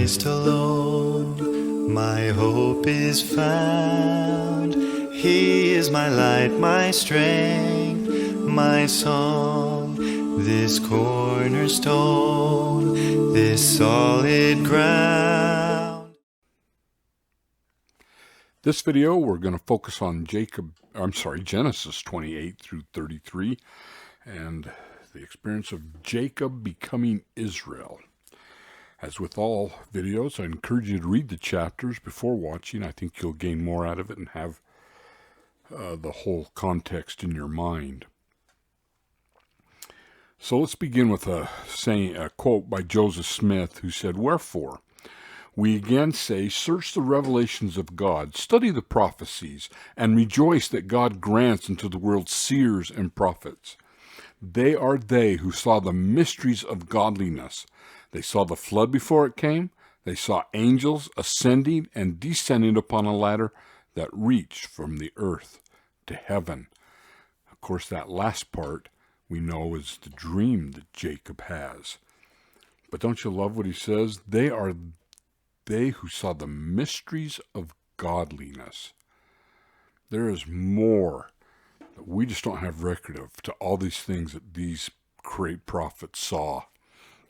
Christ alone my hope is found. He is my light, my strength, my song, this cornerstone, this solid ground. This video, we're going to focus on Genesis 28 through 33, and the experience of Jacob becoming Israel. As with all videos, I encourage you to read the chapters before watching. I think you'll gain more out of it and have the whole context in your mind. So let's begin with a quote by Joseph Smith, who said, "Wherefore, we again say, search the revelations of God, study the prophecies, and rejoice that God grants unto the world seers and prophets. They are they who saw the mysteries of godliness. They saw the flood before it came. They saw angels ascending and descending upon a ladder that reached from the earth to heaven." Of course, that last part we know is the dream that Jacob has. But don't you love what he says? They are they who saw the mysteries of godliness. There is more that we just don't have record of to all these things that these great prophets saw.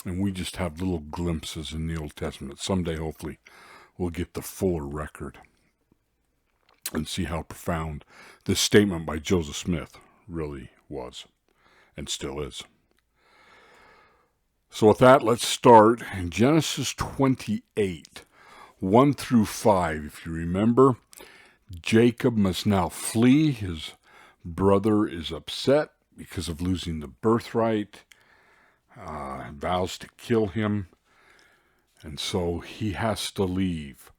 And we just have little glimpses in the Old Testament. Someday, hopefully, we'll get the fuller record and see how profound this statement by Joseph Smith really was and still is. So with that, let's start in Genesis 28, 1 through 5. If you remember, Jacob must now flee. His brother is upset because of losing the birthright, vows to kill him, and so he has to leave.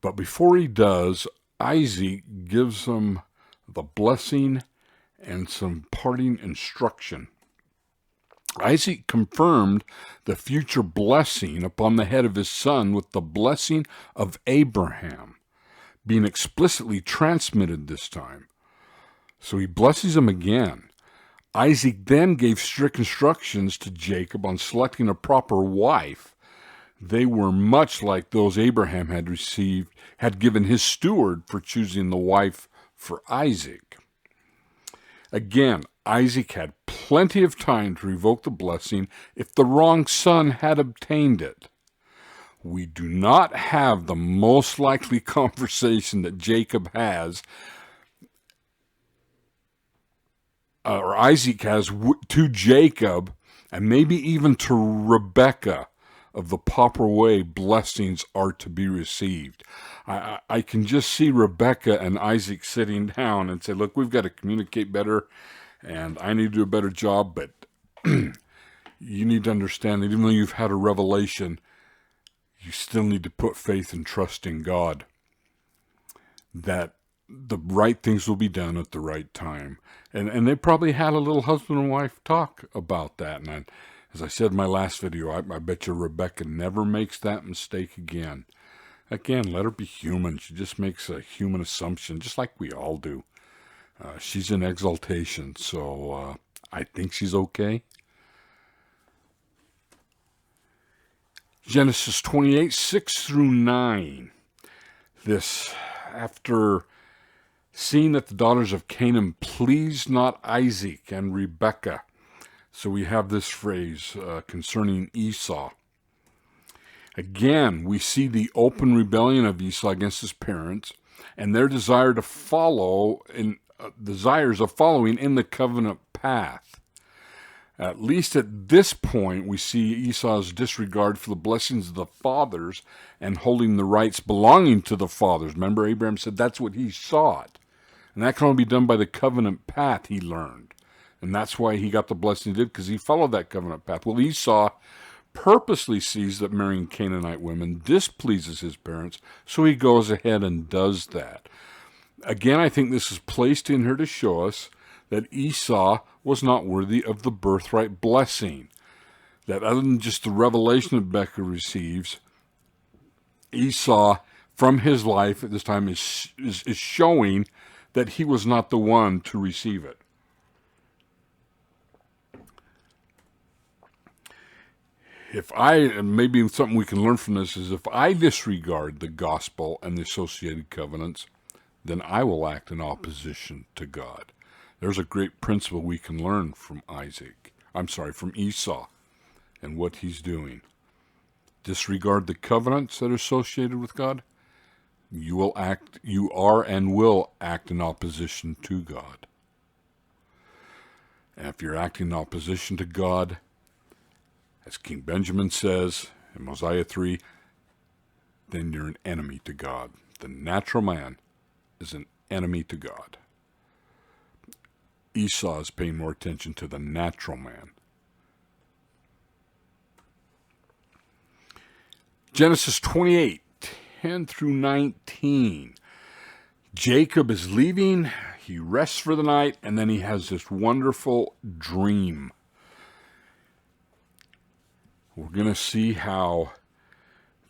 But before he does, Isaac gives him the blessing and some parting instruction. Isaac confirmed the future blessing upon the head of his son with the blessing of Abraham, being explicitly transmitted this time. So he blesses him again. Isaac then gave strict instructions to Jacob on selecting a proper wife. They were much like those Abraham had given his steward for choosing the wife for Isaac. Again, Isaac had plenty of time to revoke the blessing if the wrong son had obtained it. We do not have the most likely conversation that Jacob has, or Isaac has, to Jacob, and maybe even to Rebekah, of the proper way blessings are to be received. I can just see Rebekah and Isaac sitting down and say, look, we've got to communicate better, and I need to do a better job, but you need to understand that even though you've had a revelation, you still need to put faith and trust in God, that the right things will be done at the right time. And they probably had a little husband and wife talk about that. And as I said in my last video, I bet you Rebecca never makes that mistake again. Again, let her be human. She just makes a human assumption, just like we all do. She's in exaltation, so I think she's okay. Genesis 28, 6 through 9. This, after seeing that the daughters of Canaan pleased not Isaac and Rebekah. So we have this phrase concerning Esau. Again, we see the open rebellion of Esau against his parents and their desires of following in the covenant path. At least at this point, we see Esau's disregard for the blessings of the fathers and holding the rights belonging to the fathers. Remember, Abraham said that's what he sought. And that can only be done by the covenant path he learned. And that's why he got the blessing he did, because he followed that covenant path. Well, Esau purposely sees that marrying Canaanite women displeases his parents, so he goes ahead and does that. Again, I think this is placed in here to show us that Esau was not worthy of the birthright blessing. That other than just the revelation that Rebekah receives, Esau, from his life at this time, is showing that he was not the one to receive it. maybe something we can learn from this is if I disregard the gospel and the associated covenants, then I will act in opposition to God. There's a great principle we can learn from from Esau and what he's doing. Disregard the covenants that are associated with God, you are and will act in opposition to God. And if you're acting in opposition to God, as King Benjamin says in Mosiah 3, then you're an enemy to God. The natural man is an enemy to God. Esau is paying more attention to the natural man. Genesis 28, 10 through 19. Jacob is leaving. He rests for the night, and then he has this wonderful dream. We're going to see how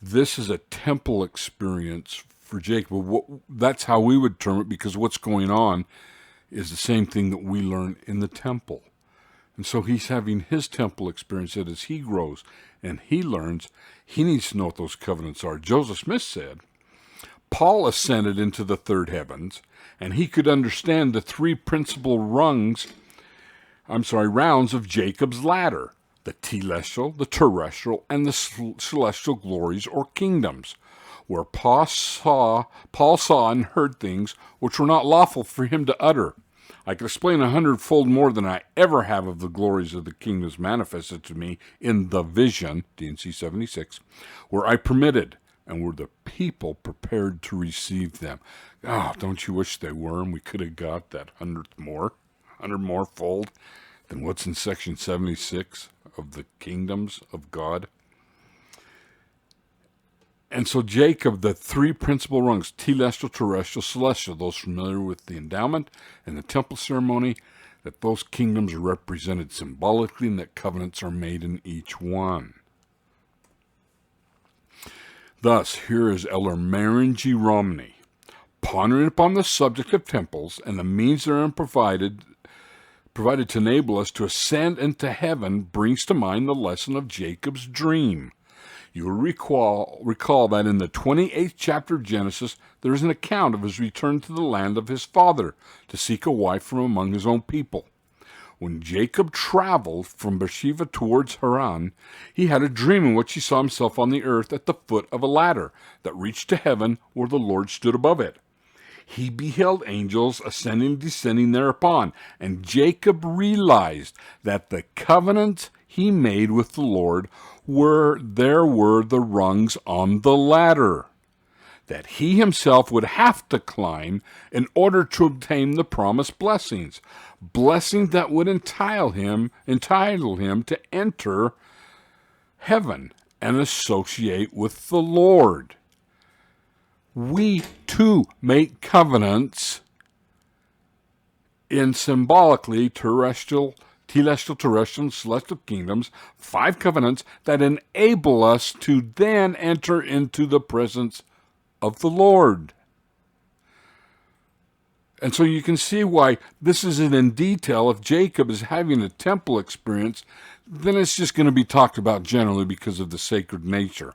this is a temple experience for Jacob. That's how we would term it, because what's going on is the same thing that we learn in the temple. And so he's having his temple experience that as he grows and he learns, he needs to know what those covenants are. Joseph Smith said, Paul ascended into the third heavens, and he could understand the three principal rounds of Jacob's ladder: the telestial, the terrestrial, and the celestial glories or kingdoms, where Paul saw and heard things which were not lawful for him to utter. I could explain 100-fold more than I ever have of the glories of the kingdoms manifested to me in the vision, D&C 76, where I permitted, and were the people prepared to receive them. Oh, don't you wish they were, and we could have got that 100 more fold than what's in section 76 of the kingdoms of God? And so Jacob, the three principal rungs, telestial, terrestrial, celestial, those familiar with the endowment and the temple ceremony, that those kingdoms are represented symbolically and that covenants are made in each one. Thus, here is Elder Marion G. Romney, pondering upon the subject of temples and the means therein provided to enable us to ascend into heaven, brings to mind the lesson of Jacob's dream. You will recall that in the 28th chapter of Genesis, there is an account of his return to the land of his father to seek a wife from among his own people. When Jacob traveled from Beersheba towards Haran, he had a dream in which he saw himself on the earth at the foot of a ladder that reached to heaven, where the Lord stood above it. He beheld angels ascending and descending thereupon, and Jacob realized that the covenant he made with the Lord were the rungs on the ladder that he himself would have to climb in order to obtain the promised blessings that would entitle him to enter heaven and associate with the Lord. We too make covenants in symbolically telestial, terrestrial, and celestial kingdoms, 5 covenants that enable us to then enter into the presence of the Lord. And so you can see why this isn't in detail. If Jacob is having a temple experience, then it's just going to be talked about generally because of the sacred nature.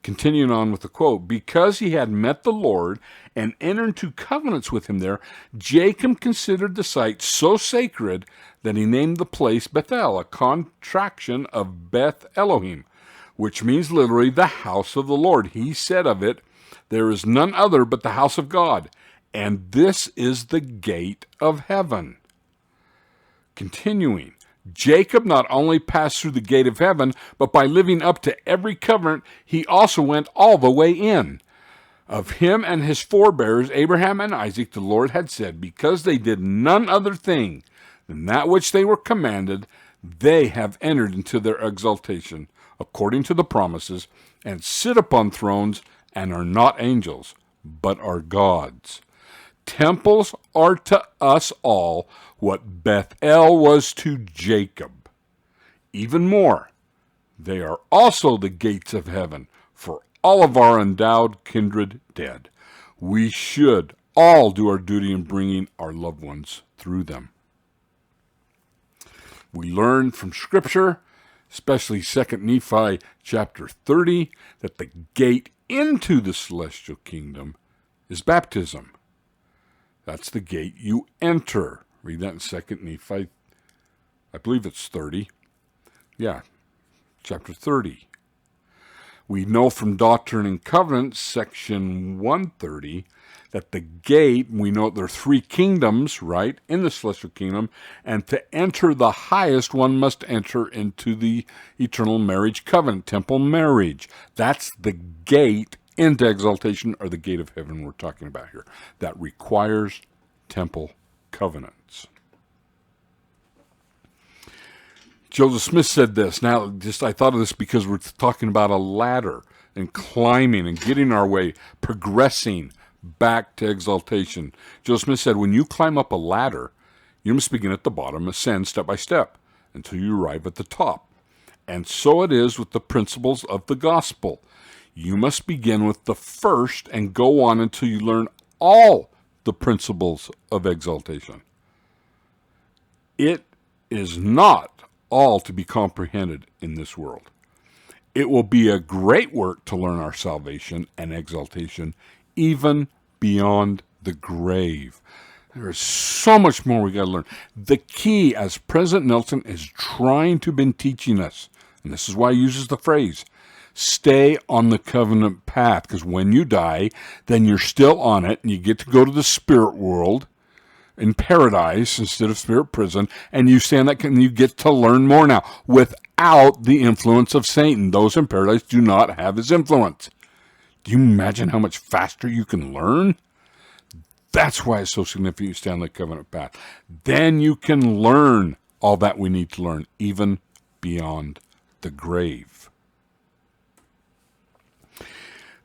Continuing on with the quote, because he had met the Lord and entered into covenants with him there, Jacob considered the site so sacred that he named the place Bethel, a contraction of Beth Elohim, which means literally the house of the Lord. He said of it, there is none other but the house of God, and this is the gate of heaven. Continuing, Jacob not only passed through the gate of heaven, but by living up to every covenant, he also went all the way in. Of him and his forebears, Abraham and Isaac, the Lord had said, because they did none other thing than that which they were commanded, they have entered into their exaltation, according to the promises, and sit upon thrones, and are not angels, but are gods. Temples are to us all what Bethel was to Jacob. Even more, they are also the gates of heaven for all of our endowed kindred dead. We should all do our duty in bringing our loved ones through them. We learn from Scripture especially 2 Nephi chapter 30, that the gate into the celestial kingdom is baptism. That's the gate you enter. Read that in 2 Nephi, I believe it's 30. Yeah, chapter 30. We know from Doctrine and Covenants, section 130, that the gate, we know there are 3 kingdoms, right, in the celestial kingdom, and to enter the highest, one must enter into the eternal marriage covenant, temple marriage. That's the gate into exaltation, or the gate of heaven we're talking about here. That requires temple covenants. Joseph Smith said this. Now, I thought of this because we're talking about a ladder and climbing and getting our way, progressing back to exaltation. Joseph Smith said, when you climb up a ladder, you must begin at the bottom, ascend step by step until you arrive at the top. And so it is with the principles of the gospel. You must begin with the first and go on until you learn all the principles of exaltation. It is not all to be comprehended in this world. It will be a great work to learn our salvation and exaltation, even beyond the grave. There is so much more we got to learn. The key, as President Nelson is trying to been teaching us, and this is why he uses the phrase, stay on the covenant path, because when you die, then you're still on it, and you get to go to the spirit world, in paradise instead of spirit prison, and you stand that, and you get to learn more now without the influence of Satan. Those in paradise do not have his influence. Do you imagine how much faster you can learn? That's why it's so significant you stand on the covenant path. Then you can learn all that we need to learn, even beyond the grave.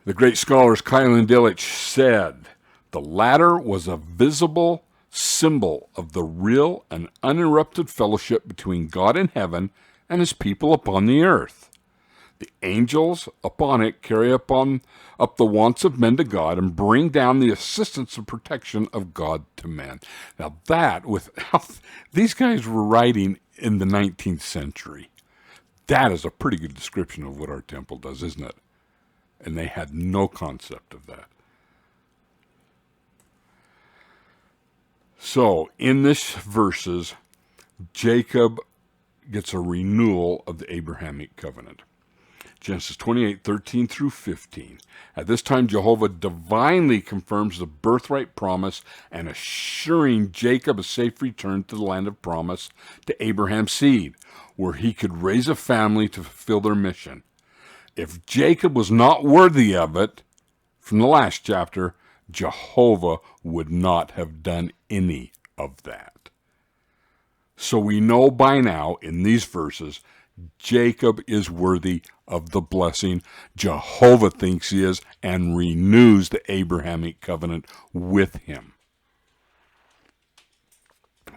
The great scholars Keil and Delitzsch said, the ladder was a visible symbol of the real and uninterrupted fellowship between God in heaven and his people upon the earth. The angels upon it carry up the wants of men to God and bring down the assistance and protection of God to men. Now that, these guys were writing in the 19th century. That is a pretty good description of what our temple does, isn't it? And they had no concept of that. So, in this verses, Jacob gets a renewal of the Abrahamic covenant. Genesis 28:13 through 15. At this time, Jehovah divinely confirms the birthright promise and assuring Jacob a safe return to the land of promise to Abraham's seed, where he could raise a family to fulfill their mission. If Jacob was not worthy of it, from the last chapter, Jehovah would not have done any of that. So we know by now in these verses, Jacob is worthy of the blessing Jehovah thinks he is and renews the Abrahamic covenant with him.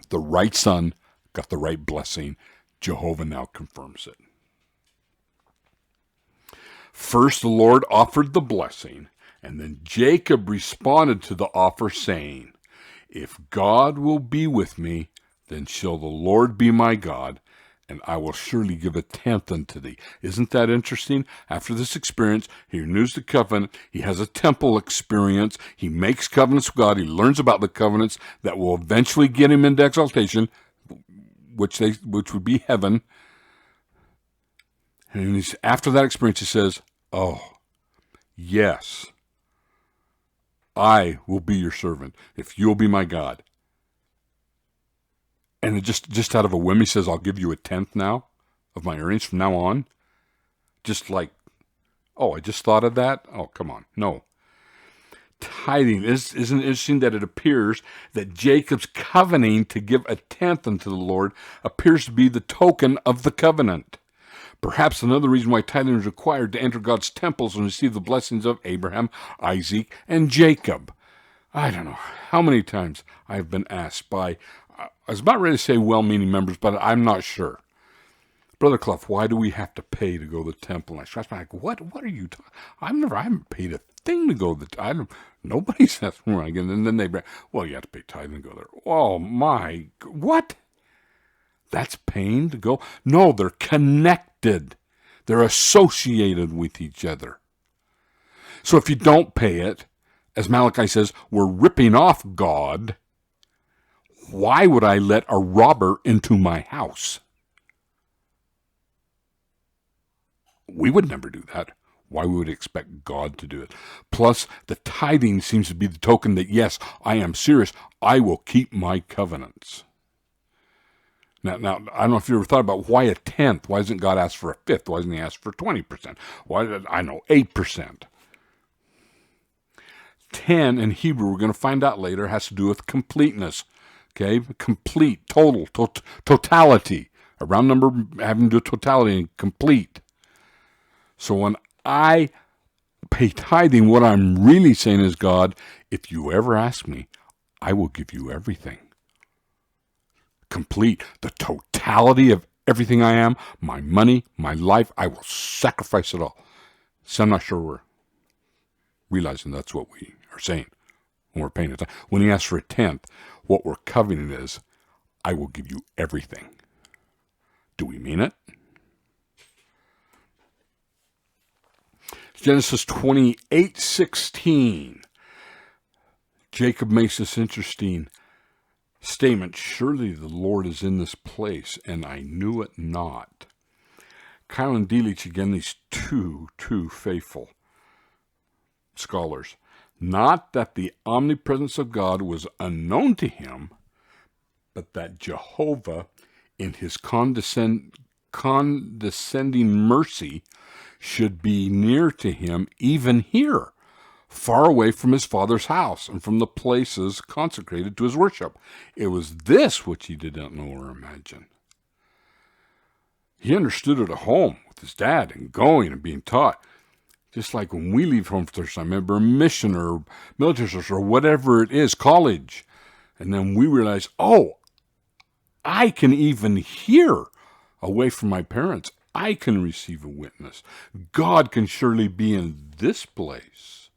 The right son got the right blessing. Jehovah now confirms it. First, the Lord offered the blessing, and then Jacob responded to the offer, saying, if God will be with me, then shall the Lord be my God, and I will surely give a tenth unto thee. Isn't that interesting? After this experience, he renews the covenant. He has a temple experience. He makes covenants with God. He learns about the covenants that will eventually get him into exaltation, which would be heaven. And after that experience, he says, oh, yes, I will be your servant if you'll be my God. And it just out of a whim, he says, I'll give you a tenth now of my earnings from now on. Just like, oh, I just thought of that? Oh, come on. No. Tithing, isn't it interesting that it appears that Jacob's covenanting to give a tenth unto the Lord appears to be the token of the covenant. Perhaps another reason why tithing is required to enter God's temples and receive the blessings of Abraham, Isaac, and Jacob. I don't know how many times I've been asked by, I was about ready to say well-meaning members, but I'm not sure. Brother Cluff, why do we have to pay to go to the temple? And I scratch my head, what are you talking? I haven't paid a thing to go to the nobody says right. And then they, well, you have to pay tithe and go there. Oh my, what? That's paying to go? No, they're connected. They're associated with each other. So if you don't pay it, as Malachi says, we're ripping off God. Why would I let a robber into my house? We would never do that. Why would we expect God to do it? Plus, the tithing seems to be the token that, yes, I am serious. I will keep my covenants. Now, I don't know if you ever thought about why a tenth. Why doesn't God ask for a fifth? Why doesn't he ask for 20%? Why did I know 8%? 10 in Hebrew, we're going to find out later, has to do with completeness. Okay, complete, totality. A round number having to do with totality and complete. So when I pay tithing, what I'm really saying is, God, if you ever ask me, I will give you everything. Complete, the totality of everything I am, my money, my life, I will sacrifice it all. So I'm not sure we're realizing that's what we are saying when we're paying attention. When he asks for a tenth, what we're coveting is, I will give you everything. Do we mean it? Genesis 28:16. Jacob makes this interesting statement. Surely the Lord is in this place, and I knew it not. Kyle and Delitzsch, again, these two faithful scholars. Not that the omnipresence of God was unknown to him, but that Jehovah, in his condescending mercy, should be near to him even here, far away from his father's house and from the places consecrated to his worship. It was this which he did not know or imagine. He understood it at home with his dad and going and being taught. Just like when we leave home for the first time, remember a mission or military service or whatever it is, college. And then we realize, oh, I can even hear away from my parents. I can receive a witness. God can surely be in this place,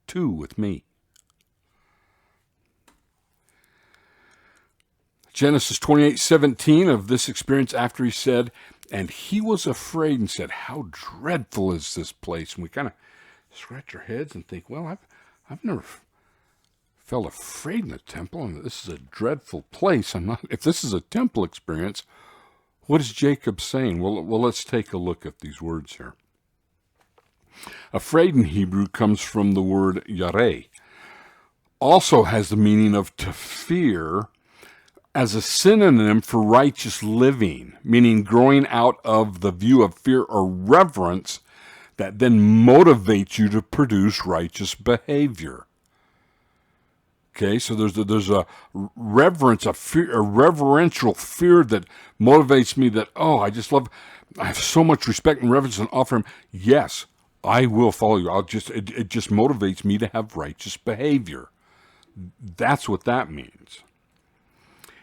too, with me. Genesis 28:17 of this experience after he said, and he was afraid and said, how dreadful is this place? And we kind of scratch our heads and think, well, I've never felt afraid in a temple, and this is a dreadful place. If this is a temple experience, what is Jacob saying? Well, let's take a look at these words here. Afraid in Hebrew comes from the word yareh. Also has the meaning of to fear as a synonym for righteous living, meaning growing out of the view of fear or reverence that then motivates you to produce righteous behavior. Okay, so there's a reverence, a reverential fear that motivates me that, I have so much respect and reverence and offer him. Yes, I will follow you. It just motivates me to have righteous behavior. That's what that means.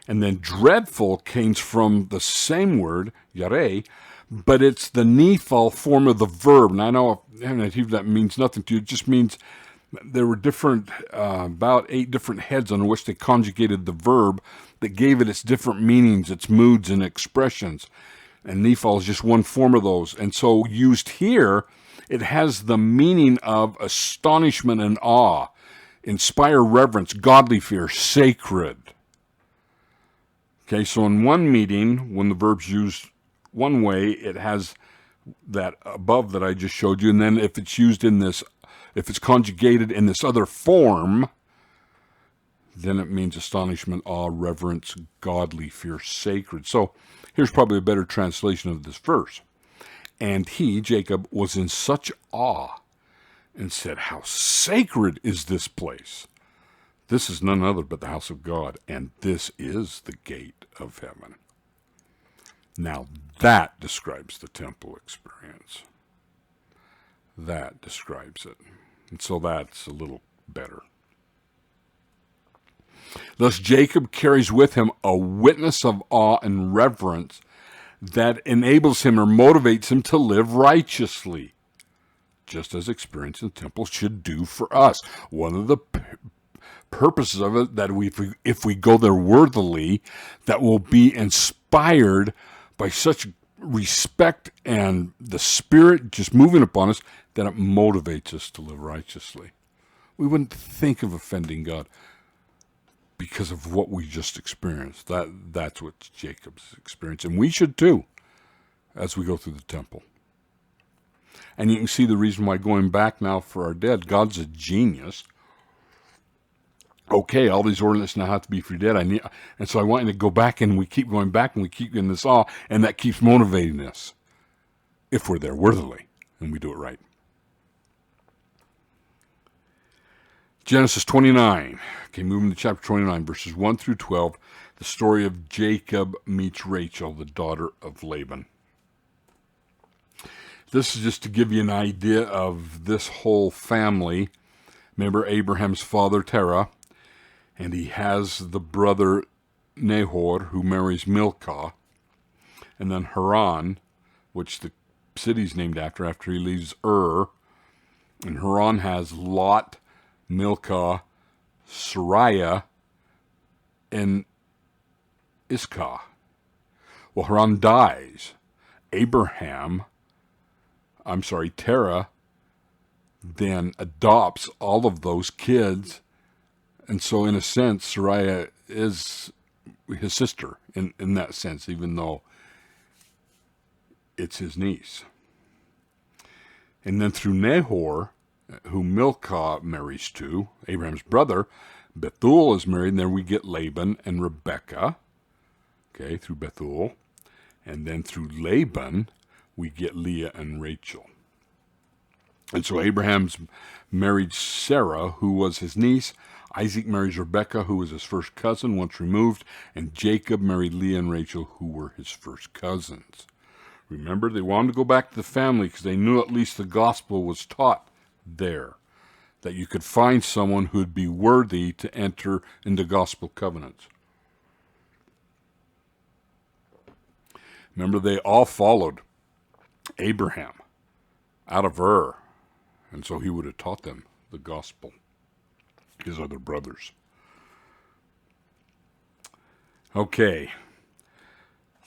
And then dreadful comes from the same word, yareh, but it's the nephal form of the verb. And I know that means nothing to you. It just means there were about 8 different heads on which they conjugated the verb that gave it its different meanings, its moods and expressions. And nephal is just one form of those. And so used here, it has the meaning of astonishment and awe, inspire reverence, godly fear, sacred. Okay, so in one meaning, when the verb's used one way, it has that above that I just showed you. And then if it's used if it's conjugated in this other form, then it means astonishment, awe, reverence, godly fear, sacred. So here's probably a better translation of this verse. And he, Jacob, was in such awe and said, how sacred is this place? This is none other but the house of God, and this is the gate of heaven. Now that describes the temple experience. That describes it. And so that's a little better. Thus Jacob carries with him a witness of awe and reverence that enables him or motivates him to live righteously, just as experience in the temple should do for us. One of the purposes of it, that if we go there worthily, that will be inspired by such respect and the Spirit just moving upon us that it motivates us to live righteously. We wouldn't think of offending God because of what we just experienced. That's what Jacob's experienced, and we should too as we go through the temple. And you can see the reason why going back now for our dead, God's a genius. Okay, all these ordinances now have to be for your dead. And so I want you to go back, and we keep going back, and we keep getting this all, and that keeps motivating us if we're there worthily and we do it right. Genesis 29. Okay, moving to chapter 29, verses 1 through 12, the story of Jacob meets Rachel, the daughter of Laban. This is just to give you an idea of this whole family. Remember Abraham's father, Terah, and he has the brother Nahor, who marries Milcah, and then Haran, which the city's named after he leaves Ur, and Haran has Lot, Milcah, Sariah, and Iscah. Well, Haran dies. Terah then adopts all of those kids, and so in a sense, Sariah is his sister in that sense, even though it's his niece. And then through Nahor, who Milcah marries to, Abraham's brother, Bethuel is married, and there we get Laban and Rebekah, okay, through Bethuel. And then through Laban, we get Leah and Rachel. And so Abraham's married Sarah, who was his niece. Isaac marries Rebekah, who was his first cousin, once removed. And Jacob married Leah and Rachel, who were his first cousins. Remember, they wanted to go back to the family because they knew at least the gospel was taught there, that you could find someone who would be worthy to enter into gospel covenants. Remember, they all followed Abraham out of Ur, and so he would have taught them the gospel, his other brothers. Okay,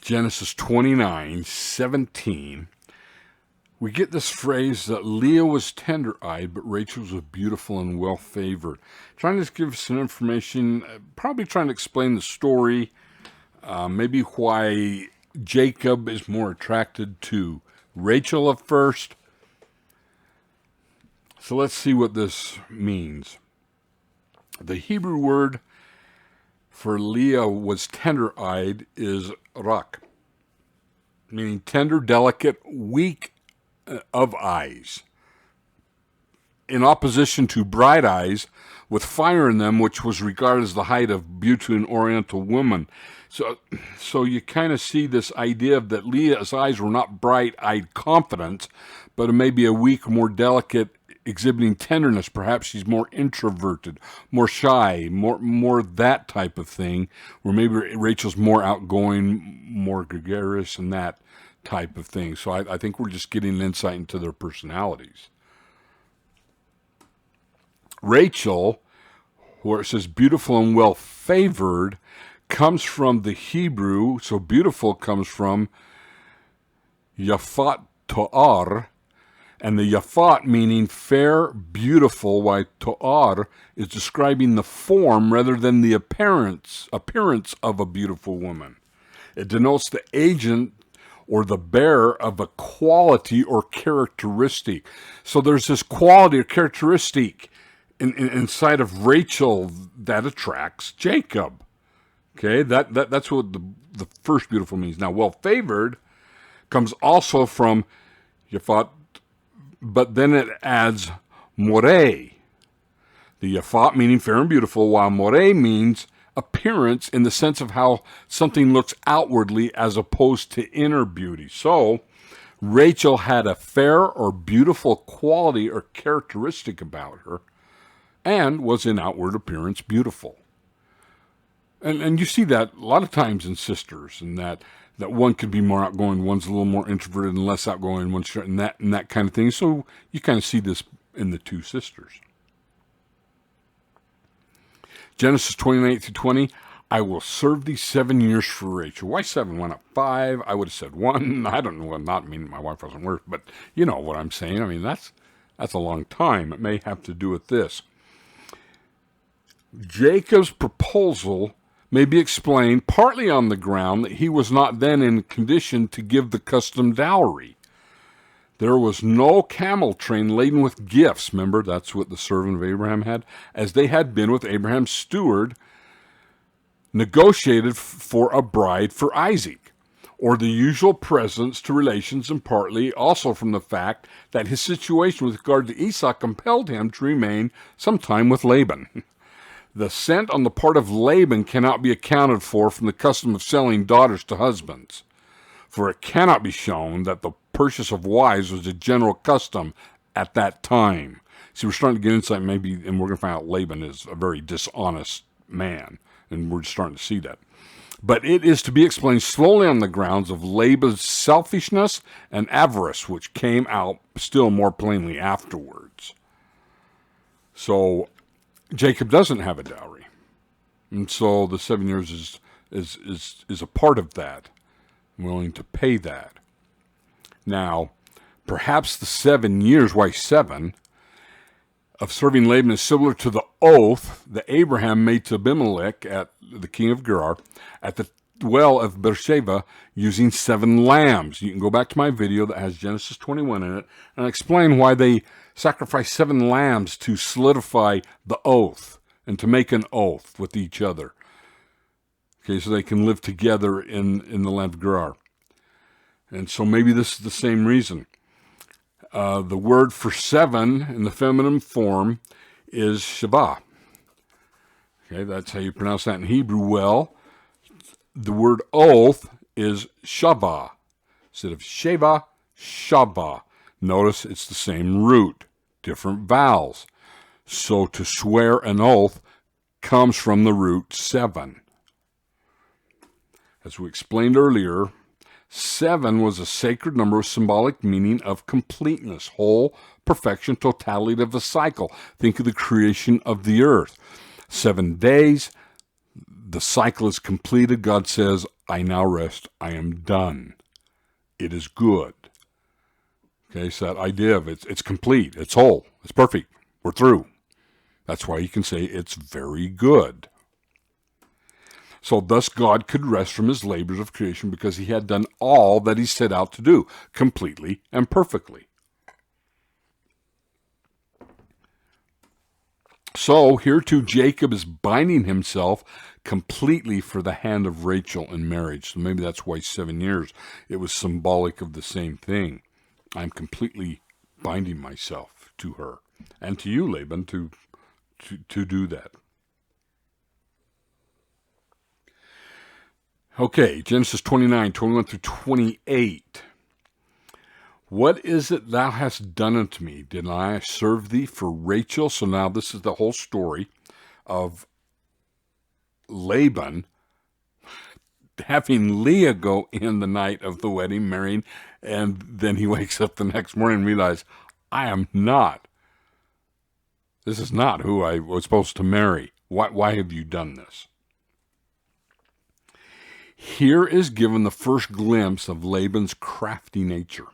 Genesis 29:17. We get this phrase that Leah was tender-eyed, but Rachel was beautiful and well-favored. Trying to give some information, probably trying to explain the story, maybe why Jacob is more attracted to Rachel at first. So let's see what this means. The Hebrew word for Leah was tender-eyed is rak, meaning tender, delicate, weak of eyes, in opposition to bright eyes with fire in them, which was regarded as the height of beauty in Oriental women. So you kind of see this idea of that Leah's eyes were not bright-eyed confidence, but maybe a weak, more delicate, exhibiting tenderness. Perhaps she's more introverted, more shy, more that type of thing, where maybe Rachel's more outgoing, more gregarious, and that type of thing. So I think we're just getting an insight into their personalities. Rachel, where it says beautiful and well favored, comes from the Hebrew, so beautiful comes from Yafat To'ar, and the Yafat meaning fair, beautiful, while To'ar is describing the form rather than the appearance of a beautiful woman. It denotes the agent or the bearer of a quality or characteristic. So there's this quality or characteristic inside of Rachel that attracts Jacob. Okay, that's what the first beautiful means. Now, well-favored comes also from Yafat, but then it adds more. The Yafat meaning fair and beautiful, while more means appearance in the sense of how something looks outwardly as opposed to inner beauty. So Rachel had a fair or beautiful quality or characteristic about her and was in outward appearance beautiful. And you see that a lot of times in sisters, and that one could be more outgoing, one's a little more introverted and less outgoing, one's and that kind of thing. So you kind of see this in the two sisters. Genesis 29-20, I will serve thee 7 years for Rachel. Why 7? Why not 5? I would have said 1. I don't know. Well, not meaning my wife wasn't worth, but you know what I'm saying. I mean, that's a long time. It may have to do with this. Jacob's proposal may be explained partly on the ground that he was not then in condition to give the custom dowry. There was no camel train laden with gifts. Remember, that's what the servant of Abraham had, as they had been with Abraham's steward, negotiated for a bride for Isaac, or the usual presents to relations, and partly also from the fact that his situation with regard to Esau compelled him to remain some time with Laban. The scent on the part of Laban cannot be accounted for from the custom of selling daughters to husbands, for it cannot be shown that the purchase of wives was a general custom at that time. See, we're starting to get insight maybe, and we're going to find out Laban is a very dishonest man, and we're starting to see that. But it is to be explained slowly on the grounds of Laban's selfishness and avarice, which came out still more plainly afterwards. So Jacob doesn't have a dowry, and so the 7 years is a part of that. I'm willing to pay that. Now, perhaps the 7 years, why 7, of serving Laban is similar to the oath that Abraham made to Abimelech, at the king of Gerar, at the well of Beersheba, using 7 lambs. You can go back to my video that has Genesis 21 in it, and explain why they sacrificed 7 lambs to solidify the oath and to make an oath with each other. Okay, so they can live together in the land of Gerar. And so maybe this is the same reason. The word for 7 in the feminine form is Shavah. Okay, that's how you pronounce that in Hebrew. Well, the word oath is Shavah. Instead of Sheva, Shavah. Notice it's the same root, different vowels. So to swear an oath comes from the root 7. As we explained earlier, 7 was a sacred number with symbolic meaning of completeness, whole, perfection, totality of a cycle. Think of the creation of the earth. 7 days, the cycle is completed. God says, I now rest. I am done. It is good. Okay, so that idea of it's complete, it's whole, it's perfect, we're through. That's why you can say it's very good. So thus God could rest from his labors of creation because he had done all that he set out to do, completely and perfectly. So here too Jacob is binding himself completely for the hand of Rachel in marriage. So maybe that's why 7 years. It was symbolic of the same thing. I'm completely binding myself to her and to you, Laban, to do that. Okay, Genesis 29, 21 through 28. What is it thou hast done unto me? Did I serve thee for Rachel? So now this is the whole story of Laban having Leah go in the night of the wedding, marrying, and then he wakes up the next morning and realizes, this is not who I was supposed to marry. Why have you done this? Here is given the first glimpse of Laban's crafty nature.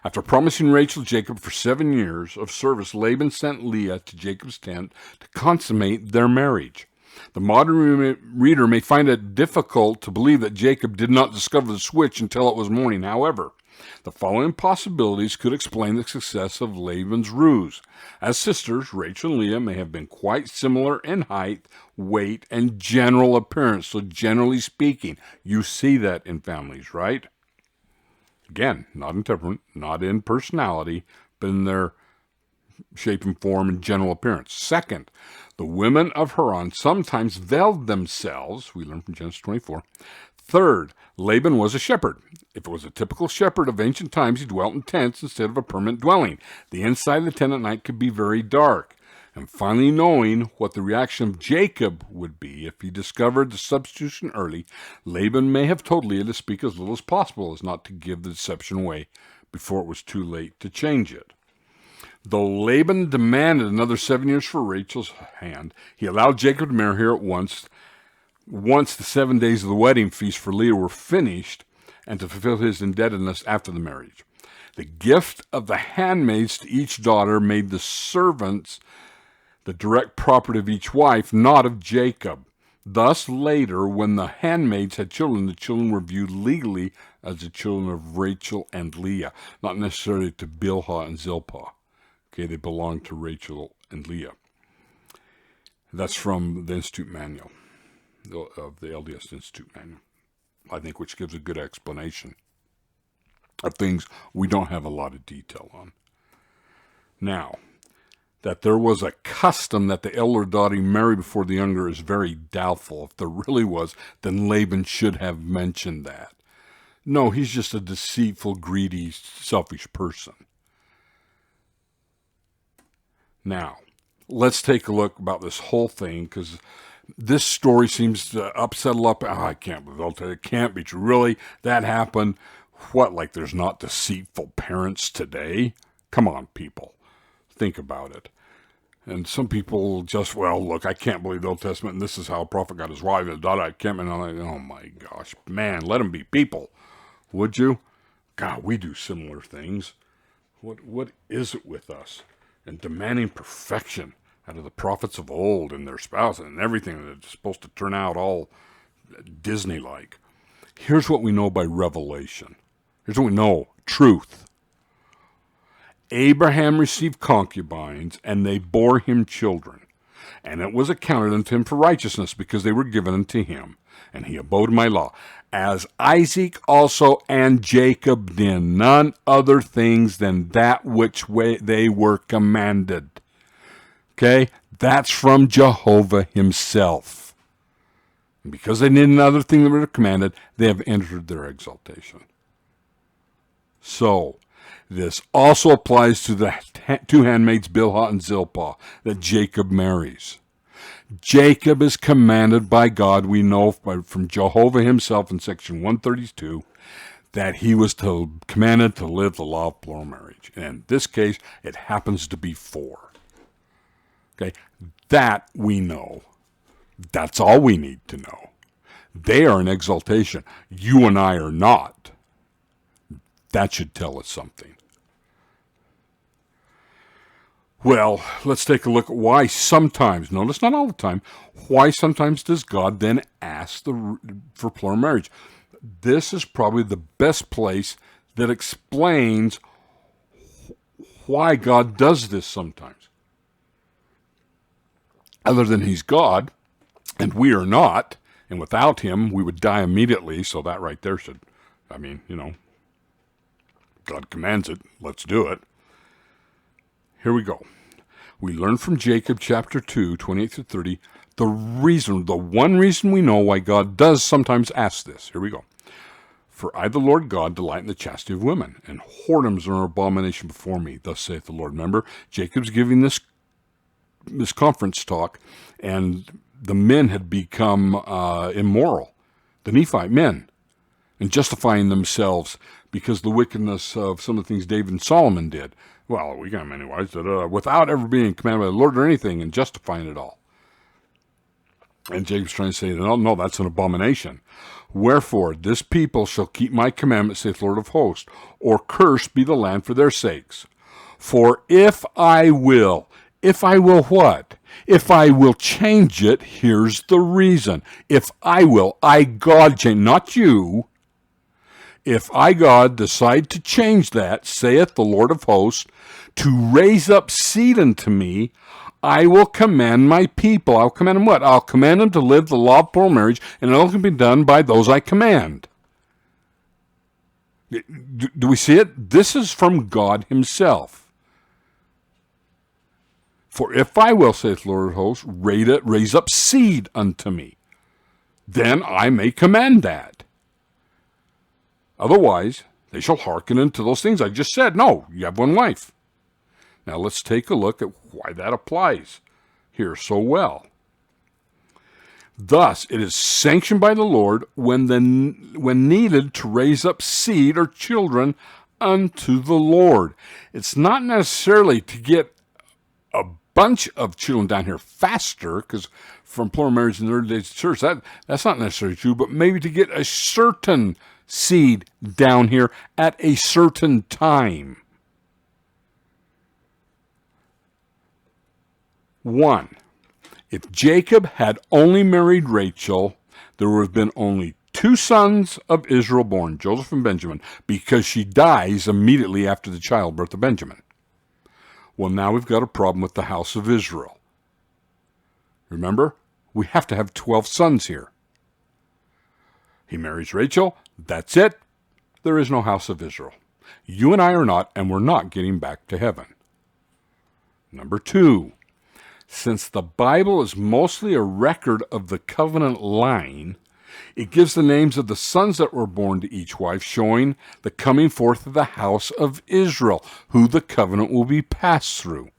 After promising Rachel Jacob for 7 years of service, Laban sent Leah to Jacob's tent to consummate their marriage. The modern reader may find it difficult to believe that Jacob did not discover the switch until it was morning. However, the following possibilities could explain the success of Laban's ruse. As sisters, Rachel and Leah may have been quite similar in height, weight, and general appearance. So generally speaking, you see that in families, right? Again, not in temperament, not in personality, but in their shape and form and general appearance. Second, the women of Haran sometimes veiled themselves. We learn from Genesis 24. Third, Laban was a shepherd. If it was a typical shepherd of ancient times, he dwelt in tents instead of a permanent dwelling. The inside of the tent at night could be very dark. And finally, knowing what the reaction of Jacob would be if he discovered the substitution early, Laban may have told Leah to speak as little as possible, as not to give the deception away before it was too late to change it. Though Laban demanded another 7 years for Rachel's hand, he allowed Jacob to marry her at once. Once the 7 days of the wedding feast for Leah were finished, and to fulfill his indebtedness after the marriage. The gift of the handmaids to each daughter made the servants the direct property of each wife, not of Jacob. Thus, later, when the handmaids had children, the children were viewed legally as the children of Rachel and Leah, not necessarily to Bilhah and Zilpah. Okay, they belonged to Rachel and Leah. That's from the Institute Manual, of the LDS Institute Manual, I think, which gives a good explanation of things we don't have a lot of detail on. Now, that there was a custom that the elder daughter marry before the younger is very doubtful. If there really was, then Laban should have mentioned that. No, he's just a deceitful, greedy, selfish person. Now, let's take a look about this whole thing, because this story seems to upset a lot. I can't believe it. It can't be true. Really? That happened? What, like there's not deceitful parents today? Come on, people. Think about it. And some people just, well, look, I can't believe the Old Testament, and this is how a prophet got his wife, and I can't, and I'm like, oh my gosh, man, let them be people, would you? God, we do similar things. What is it with us? And demanding perfection out of the prophets of old and their spouses and everything that's supposed to turn out all Disney-like. Here's what we know by revelation. Here's what we know, truth. Abraham received concubines, and they bore him children. And it was accounted unto him for righteousness, because they were given unto him. And he abode in my law. As Isaac also and Jacob did none other things than that which they were commanded. Okay? That's from Jehovah himself. And because they did another thing that were commanded, they have entered their exaltation. So, this also applies to the two handmaids, Bilhah and Zilpah, that Jacob marries. Jacob is commanded by God, we know from Jehovah himself in section 132, that he was commanded to live the law of plural marriage. And in this case, it happens to be 4. Okay, that we know. That's all we need to know. They are in exaltation. You and I are not. That should tell us something. Well, let's take a look at why sometimes, notice not all the time, why sometimes does God then ask for plural marriage? This is probably the best place that explains why God does this sometimes. Other than he's God, and we are not, and without him we would die immediately, so that right there should, God commands it, let's do it. Here we go. We learn from Jacob chapter 2, 28 through 30, the one reason we know why God does sometimes ask this. Here we go. For I, the Lord God, delight in the chastity of women, and whoredoms are an abomination before me. Thus saith the Lord. Remember, Jacob's giving this conference talk, and the men had become immoral, the Nephite men, and justifying themselves because of the wickedness of some of the things David and Solomon did. Well, we got many wives without ever being commanded by the Lord or anything, and justifying it all. And Jacob's trying to say, no, that's an abomination. Wherefore, this people shall keep my commandments, saith the Lord of hosts, or cursed be the land for their sakes. For if I will what? If I will change it, here's the reason. If I will, I, God, change, not you. If I, God, decide to change that, saith the Lord of hosts, to raise up seed unto me, I will command my people. I'll command them what? I'll command them to live the law of plural marriage, and it can be done by those I command. Do we see it? This is from God himself. For if I will, saith the Lord of hosts, raise up seed unto me, then I may command that. Otherwise, they shall hearken unto those things I just said. No, you have one wife. Now let's take a look at why that applies here so well. Thus, it is sanctioned by the Lord when needed to raise up seed or children unto the Lord. It's not necessarily to get a bunch of children down here faster, because from plural marriage in the early days of the church, that's not necessarily true, but maybe to get a certain seed down here at a certain time. 1. If Jacob had only married Rachel, there would have been only 2 sons of Israel born, Joseph and Benjamin, because she dies immediately after the childbirth of Benjamin. Well, now we've got a problem with the house of Israel. Remember, we have to have 12 sons here. He marries Rachel, that's it. There is no house of Israel. You and I are not, and we're not getting back to heaven. Number 2, since the Bible is mostly a record of the covenant line, it gives the names of the sons that were born to each wife, showing the coming forth of the house of Israel, who the covenant will be passed through.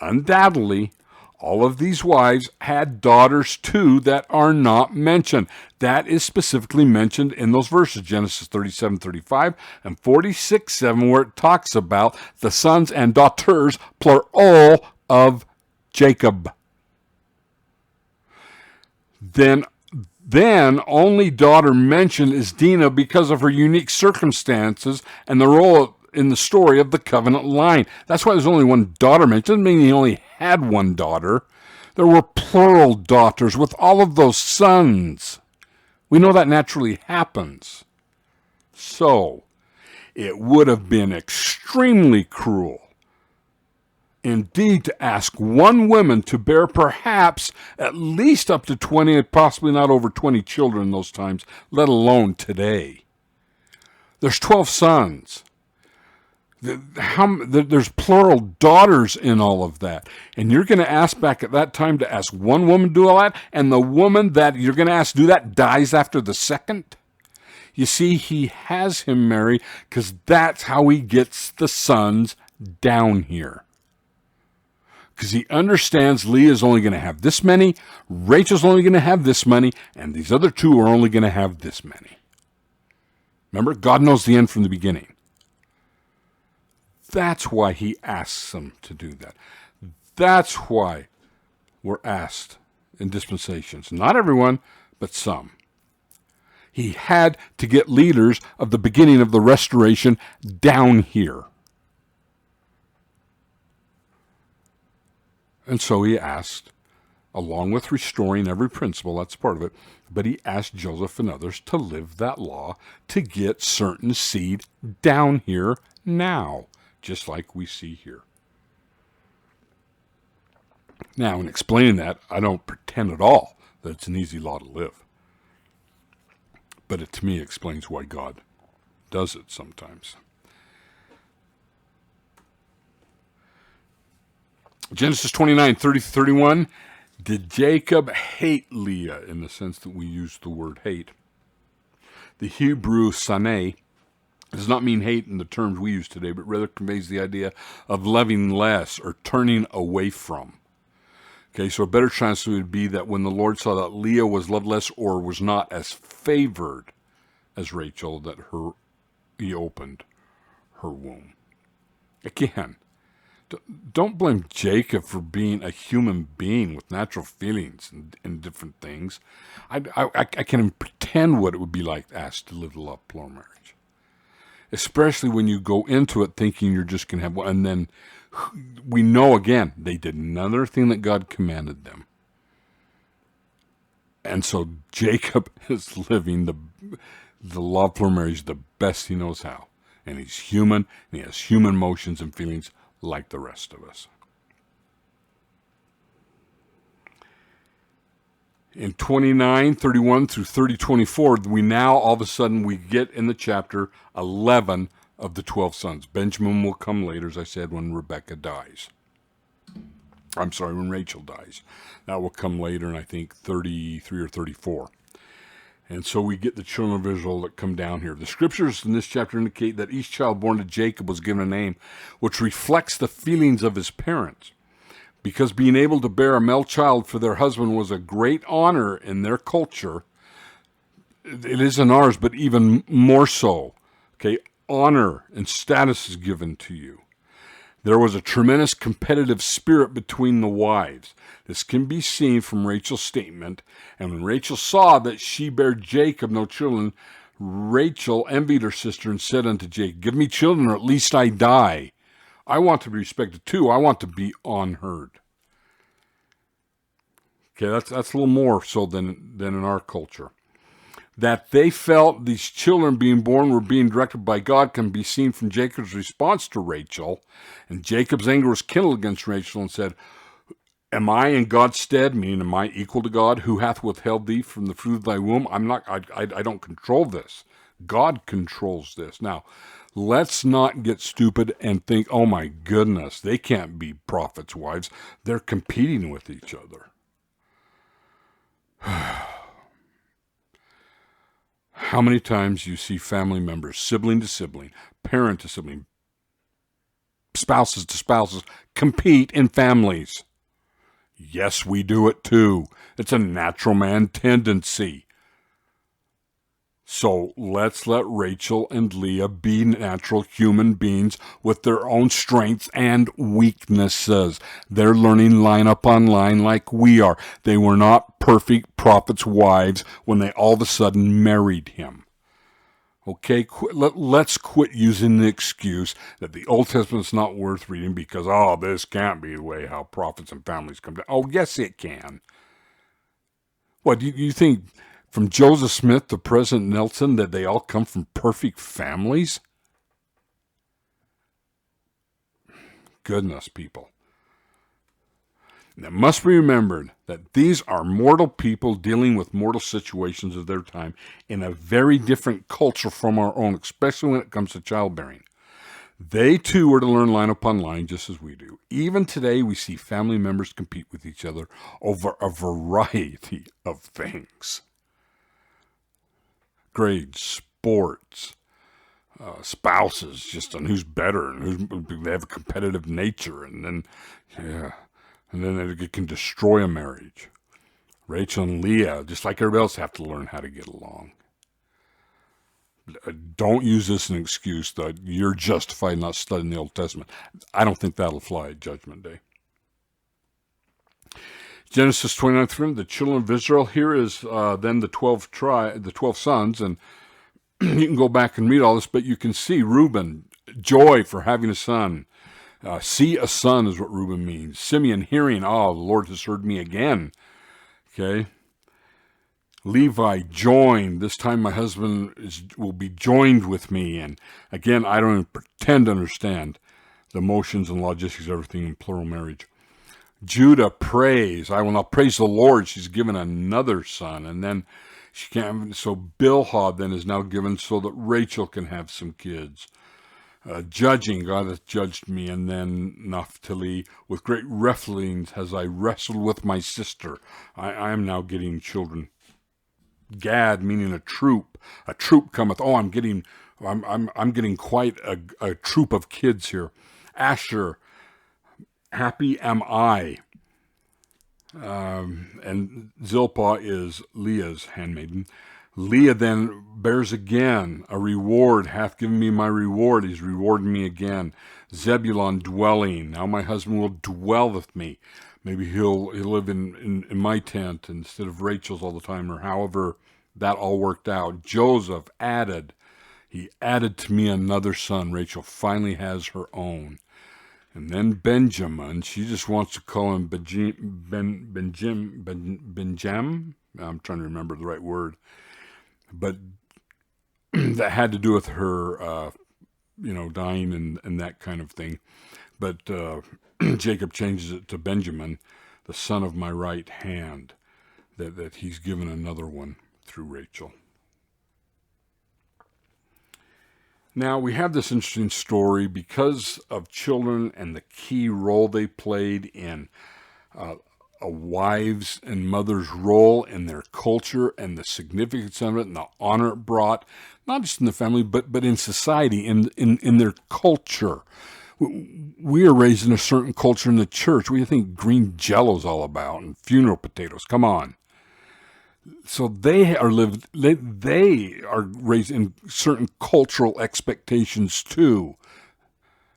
Undoubtedly, all of these wives had daughters too that are not mentioned. That is specifically mentioned in those verses, Genesis 37:35 and 46:7, where it talks about the sons and daughters, plural, of Jacob. Then only daughter mentioned is Dinah because of her unique circumstances and the role in the story of the covenant line. That's why there's only one daughter mentioned. Doesn't mean he only had one daughter. There were plural daughters with all of those sons. We know that naturally happens. So, it would have been extremely cruel indeed to ask one woman to bear perhaps at least up to 20, possibly not over 20 children in those times, let alone today. There's 12 sons. There's plural daughters in all of that. And you're going to ask back at that time to ask one woman to do all that, and the woman that you're going to ask to do that dies after the second? You see, he has him marry because that's how he gets the sons down here. Because he understands Leah's only going to have this many, Rachel's only going to have this many, and these other 2 are only going to have this many. Remember, God knows the end from the beginning. That's why he asks them to do that. That's why we're asked in dispensations. Not everyone, but some. He had to get leaders of the beginning of the restoration down here. And so he asked, along with restoring every principle, that's part of it, but he asked Joseph and others to live that law to get certain seed down here now, just like we see here. Now, in explaining that, I don't pretend at all that it's an easy law to live. But it, to me, explains why God does it sometimes. Genesis 29:30-31, did Jacob hate Leah in the sense that we use the word hate? The Hebrew saneh does not mean hate in the terms we use today, but rather conveys the idea of loving less or turning away from. Okay, so a better translation would be that when the Lord saw that Leah was loved less or was not as favored as Rachel, that he opened her womb. Again, don't blame Jacob for being a human being with natural feelings and different things. I can't even pretend what it would be like asked to live the love plural marriage. Especially when you go into it thinking you're just going to have one. And then we know, again, they did another thing that God commanded them. And so Jacob is living the love plural marriage the best he knows how. And he's human, and he has human emotions and feelings like the rest of us. In 29:31-30:24, we now all of a sudden we get in the chapter 11 of the 12 sons. Benjamin will come later, as I said, when Rebecca dies. I'm sorry, when Rachel dies. That will come later in, I think, 33 or 34. And so we get the children of Israel that come down here. The scriptures in this chapter indicate that each child born to Jacob was given a name which reflects the feelings of his parents. Because being able to bear a male child for their husband was a great honor in their culture, it is in ours, but even more so. Okay, honor and status is given to you. There was a tremendous competitive spirit between the wives. This can be seen from Rachel's statement. And when Rachel saw that she bare Jacob no children, Rachel envied her sister and said unto Jacob, give me children, or at least I die. I want to be respected too. I want to be unheard. Okay, that's a little more so than in our culture. That they felt these children being born were being directed by God can be seen from Jacob's response to Rachel. And Jacob's anger was kindled against Rachel and said, am I in God's stead, meaning am I equal to God, who hath withheld thee from the fruit of thy womb? I don't control this. God controls this. Now, let's not get stupid and think, oh my goodness, they can't be prophets' wives. They're competing with each other. How many times you see family members, sibling to sibling, parent to sibling, spouses to spouses, compete in families? Yes, we do it too. It's a natural man tendency. So let's let Rachel and Leah be natural human beings with their own strengths and weaknesses. They're learning line upon line like we are. They were not perfect prophets' wives when they all of a sudden married him. Okay, let's quit using the excuse that the Old Testament's not worth reading because, this can't be the way how prophets and families come down. Oh, yes, it can. What, do you think from Joseph Smith to President Nelson that they all come from perfect families? Goodness, people. And it must be remembered that these are mortal people dealing with mortal situations of their time in a very different culture from our own, especially when it comes to childbearing. They too were to learn line upon line just as we do. Even today, we see family members compete with each other over a variety of things. grades, sports, spouses, just on who's better and they have a competitive nature, and then it can destroy a marriage. Rachel and Leah, just like everybody else, have to learn how to get along. Don't use this as an excuse that you're justified not studying the Old Testament. I don't think that'll fly at Judgment Day. Genesis 29:3, the children of Israel. Here is then the 12 sons, and you can go back and read all this, but you can see Reuben, joy for having a son. See a son is what Reuben means. Simeon, hearing, the Lord has heard me again. Okay. Levi, joined. This time my husband will be joined with me. And again, I don't even pretend to understand the motions and logistics of everything in plural marriage. Judah, praise. I will now praise the Lord. She's given another son. And then she can't. So Bilhah then is now given so that Rachel can have some kids. Judging, God hath judged me. And then Naphtali, with great wrestlings has I wrestled with my sister. I am now getting children. Gad, meaning a troop. A troop cometh. I'm getting quite a troop of kids here. Asher, happy am I. And Zilpah is Leah's handmaiden. Leah then bears again a reward, hath given me my reward. He's rewarding me again. Zebulun, dwelling. Now my husband will dwell with me. Maybe he'll live in my tent instead of Rachel's all the time, or however that all worked out. Joseph added. He added to me another son. Rachel finally has her own. And then Benjamin, she just wants to call him Benjam. I'm trying to remember the right word. But that had to do with her, dying and that kind of thing. But Jacob changes it to Benjamin, the son of my right hand, that he's given another one through Rachel. Now, we have this interesting story because of children and the key role they played in a wife's and mother's role in their culture and the significance of it and the honor it brought, not just in the family, but in society, in their culture. We are raised in a certain culture in the church. What do you think green Jell-O's all about and funeral potatoes? Come on. So they are they are raised in certain cultural expectations too.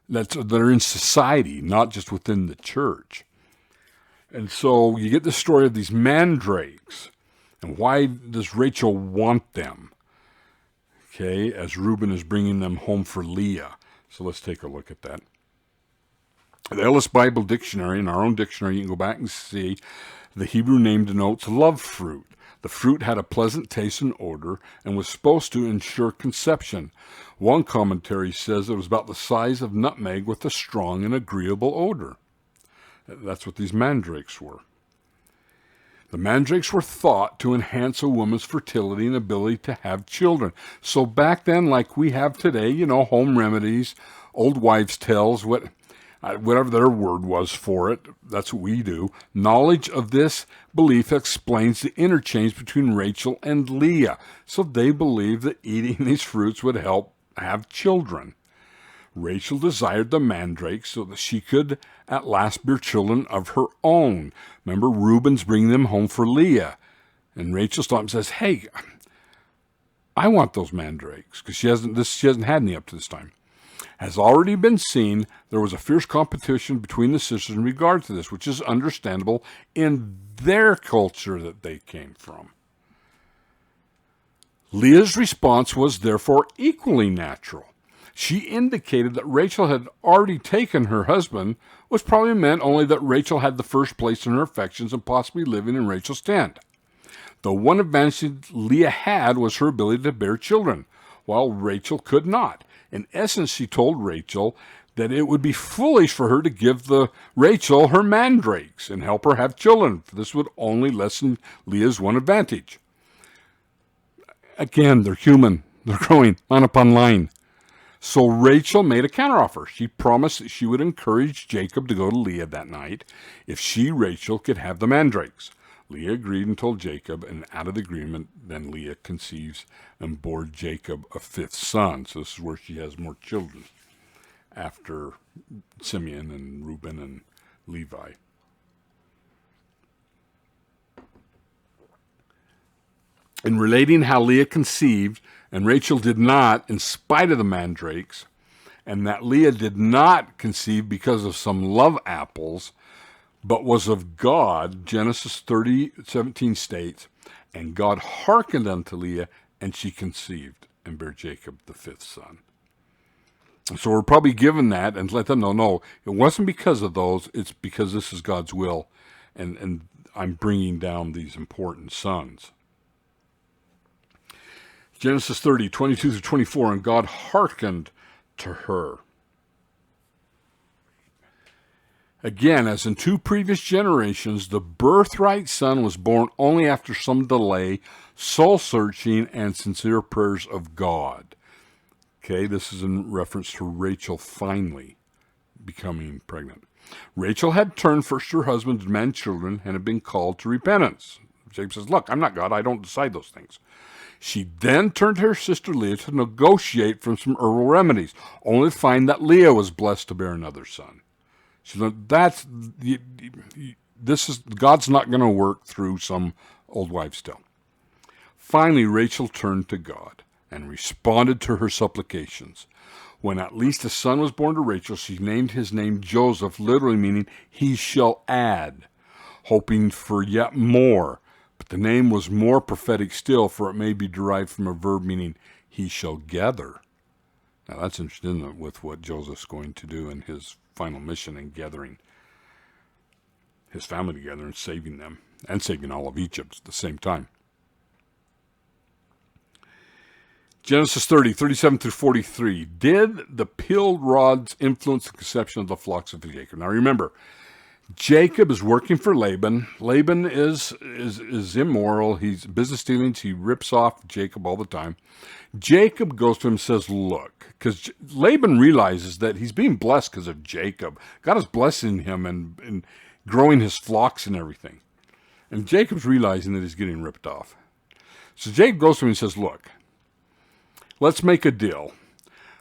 That are in society, not just within the church. And so you get the story of these mandrakes. And why does Rachel want them? Okay, as Reuben is bringing them home for Leah. So let's take a look at that. The Ellis Bible Dictionary, in our own dictionary, you can go back and see the Hebrew name denotes love fruit. The fruit had a pleasant taste and odor and was supposed to ensure conception. One commentary says it was about the size of nutmeg with a strong and agreeable odor. That's what these mandrakes were. The mandrakes were thought to enhance a woman's fertility and ability to have children. So back then, like we have today, home remedies, old wives' tales, whatever their word was for it, that's what we do. Knowledge of this belief explains the interchange between Rachel and Leah. So they believed that eating these fruits would help have children. Rachel desired the mandrakes so that she could at last bear children of her own. Remember, Reuben's bringing them home for Leah. And Rachel stops and says, hey, I want those mandrakes, because she hasn't had any up to this time. Has already been seen, there was a fierce competition between the sisters in regard to this, which is understandable in their culture that they came from. Leah's response was therefore equally natural. She indicated that Rachel had already taken her husband, which probably meant only that Rachel had the first place in her affections and possibly living in Rachel's tent. The one advantage Leah had was her ability to bear children, while Rachel could not. In essence, she told Rachel that it would be foolish for her to give Rachel her mandrakes and help her have children, for this would only lessen Leah's one advantage. Again, they're human. They're growing line upon line. So Rachel made a counteroffer. She promised that she would encourage Jacob to go to Leah that night if she, Rachel, could have the mandrakes. Leah agreed and told Jacob, and out of the agreement, then Leah conceives and bore Jacob a fifth son. So this is where she has more children after Simeon and Reuben and Levi. In relating how Leah conceived, and Rachel did not, in spite of the mandrakes, and that Leah did not conceive because of some love apples, but was of God, Genesis 30:17 states, and God hearkened unto Leah, and she conceived and bare Jacob the fifth son. So we're probably given that and let them know, no, it wasn't because of those, it's because this is God's will, and I'm bringing down these important sons. Genesis 30:22-24, and God hearkened to her. Again, as in two previous generations, the birthright son was born only after some delay, soul-searching, and sincere prayers of God. Okay, this is in reference to Rachel finally becoming pregnant. Rachel had turned first to her husband to demand children and had been called to repentance. Jacob says, look, I'm not God, I don't decide those things. She then turned to her sister Leah to negotiate from some herbal remedies, only to find that Leah was blessed to bear another son. She said, God's not going to work through some old wives' tale. Finally, Rachel turned to God and responded to her supplications. When at least a son was born to Rachel, she named his name Joseph, literally meaning he shall add, hoping for yet more. But the name was more prophetic still, for it may be derived from a verb meaning he shall gather. Now that's interesting, isn't it, with what Joseph's going to do in his final mission in gathering his family together and saving them, and saving all of Egypt at the same time. Genesis 30:37-43. Did the peeled rods influence the conception of the flocks of Jacob? Now remember, Jacob is working for Laban. Laban is immoral. He's business dealings. He rips off Jacob all the time. Jacob goes to him and says, look, because Laban realizes that he's being blessed because of Jacob. God is blessing him and growing his flocks and everything. And Jacob's realizing that he's getting ripped off. So Jacob goes to him and says, look, let's make a deal.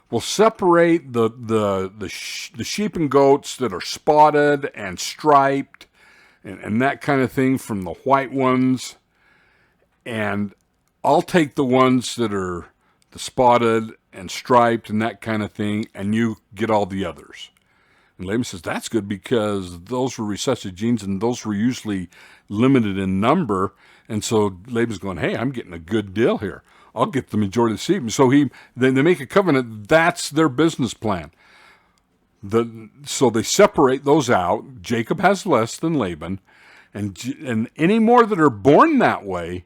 We'll separate the sheep and goats that are spotted and striped and that kind of thing from the white ones. and I'll take the ones that are the spotted and striped and that kind of thing, and you get all the others. And Laban says, that's good because those were recessive genes and those were usually limited in number. And so Laban's going, hey, I'm getting a good deal here. I'll get the majority of the seed. So they make a covenant. That's their business plan. So they separate those out. Jacob has less than Laban. And any more that are born that way,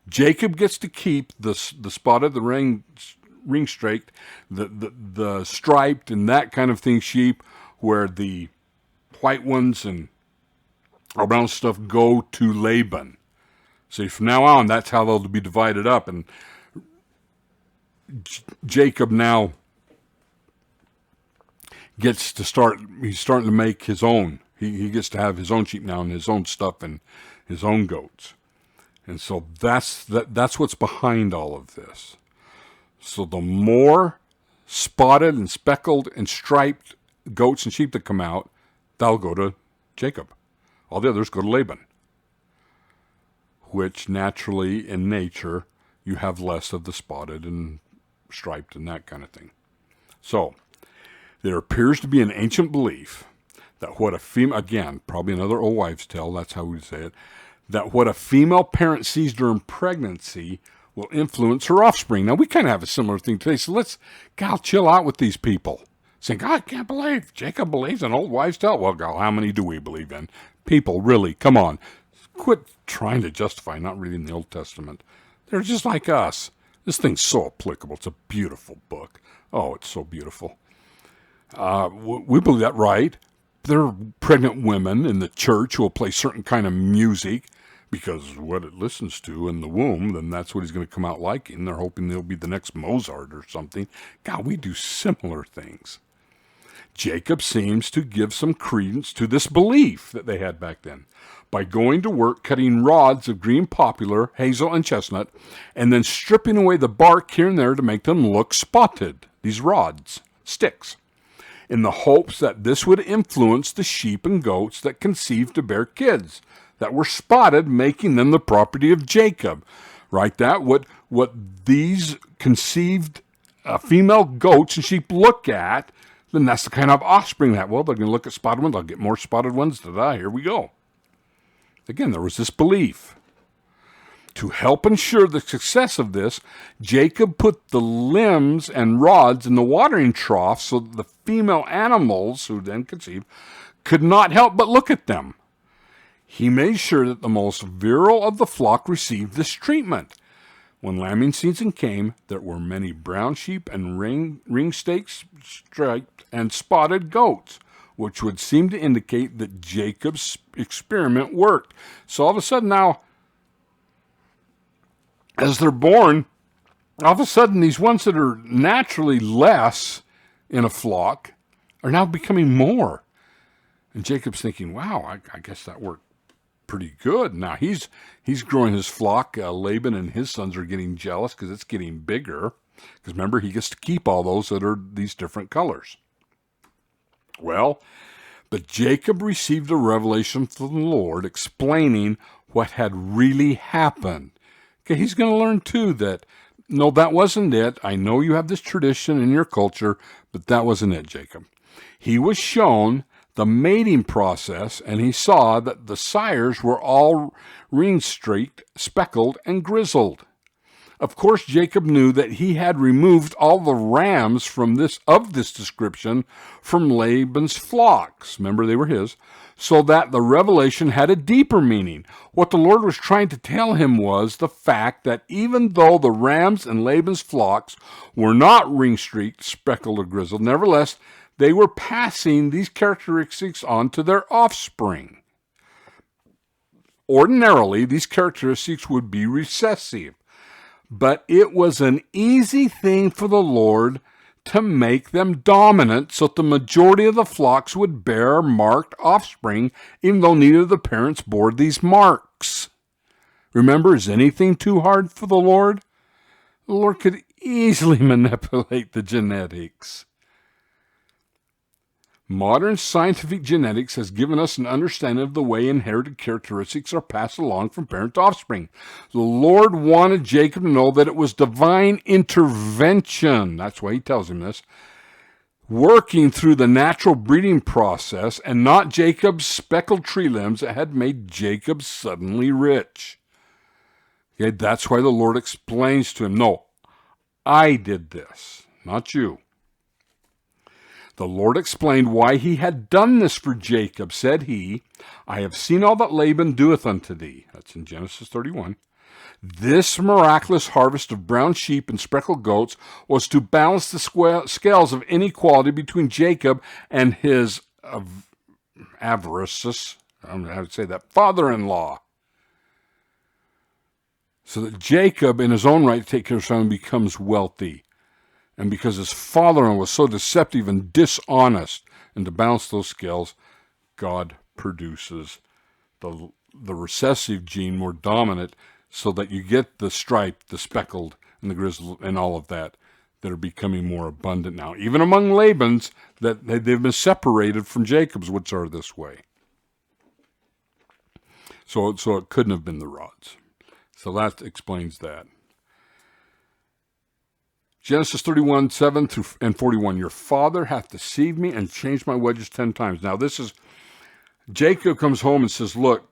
Jacob gets to keep the spotted, the ring straked, the striped, and that kind of thing sheep, where the white ones and brown stuff go to Laban. See, from now on, that's how they'll be divided up. And Jacob now gets to start, he's starting to make his own. He gets to have his own sheep now and his own stuff and his own goats. And so that's what's behind all of this. So the more spotted and speckled and striped goats and sheep that come out, that'll go to Jacob. All the others go to Laban, which naturally in nature you have less of the spotted and striped and that kind of thing. So there appears to be an ancient belief that what a female, again, probably another old wives' tale, that's how we say it, that what a female parent sees during pregnancy will influence her offspring. Now, we kind of have a similar thing today, so let's, Gal, chill out with these people. Saying, God, I can't believe Jacob believes in old wives' tale. Well, Gal, how many do we believe in? People, really, come on. Quit trying to justify not reading the Old Testament. They're just like us. This thing's so applicable. It's a beautiful book. Oh, it's so beautiful. We believe that, right? There are pregnant women in the church who will play certain kind of music because what it listens to in the womb, then that's what he's going to come out liking. They're hoping they'll be the next Mozart or something. God, we do similar things. Jacob seems to give some credence to this belief that they had back then by going to work cutting rods of green poplar, hazel, and chestnut, and then stripping away the bark here and there to make them look spotted, these rods, sticks, in the hopes that this would influence the sheep and goats that conceived to bear kids that were spotted, making them the property of Jacob. Right? That what these conceived female goats and sheep look at, then that's the kind of offspring that, well, they're going to look at spotted ones, I'll get more spotted ones. Here we go. Again, there was this belief. To help ensure the success of this, Jacob put the limbs and rods in the watering trough so that the female animals, who then conceived, could not help but look at them. He made sure that the most virile of the flock received this treatment. When lambing season came, there were many brown sheep and ring-staked, striped, and spotted goats, which would seem to indicate that Jacob's experiment worked. So all of a sudden now, as they're born, all of a sudden these ones that are naturally less in a flock are now becoming more. And Jacob's thinking, wow, I guess that worked pretty good. Now he's growing his flock. Laban and his sons are getting jealous because it's getting bigger. Because remember, he gets to keep all those that are these different colors. Well, but Jacob received a revelation from the Lord explaining what had really happened. Okay, he's going to learn too that, no, that wasn't it. I know you have this tradition in your culture, but that wasn't it, Jacob. He was shown the mating process, and he saw that the sires were all ring-streaked, speckled, and grizzled. Of course, Jacob knew that he had removed all the rams of this description from Laban's flocks. Remember, they were his. So that the revelation had a deeper meaning. What the Lord was trying to tell him was the fact that even though the rams in Laban's flocks were not ring-streaked, speckled, or grizzled, nevertheless, they were passing these characteristics on to their offspring. Ordinarily, these characteristics would be recessive, but it was an easy thing for the Lord to make them dominant so that the majority of the flocks would bear marked offspring, even though neither of the parents bore these marks. Remember, is anything too hard for the Lord? The Lord could easily manipulate the genetics. Modern scientific genetics has given us an understanding of the way inherited characteristics are passed along from parent to offspring. The Lord wanted Jacob to know that it was divine intervention. That's why he tells him this. Working through the natural breeding process and not Jacob's speckled tree limbs that had made Jacob suddenly rich. Okay, that's why the Lord explains to him, no, I did this, not you. The Lord explained why he had done this for Jacob. Said he, I have seen all that Laban doeth unto thee. That's in Genesis 31. This miraculous harvest of brown sheep and speckled goats was to balance the scales of inequality between Jacob and his avaricious, I would say that, father-in-law. So that Jacob, in his own right to take care of his family, becomes wealthy. And because his father-in-law was so deceptive and dishonest, and to balance those scales, God produces the recessive gene more dominant, so that you get the striped, the speckled, and the grizzled, and all of that are becoming more abundant now. Even among Laban's, that they've been separated from Jacob's, which are this way. So it couldn't have been the rods. So that explains that. Genesis 31, 7 through and 41. Your father hath deceived me and changed my wages 10 times. Now this is, Jacob comes home and says, look,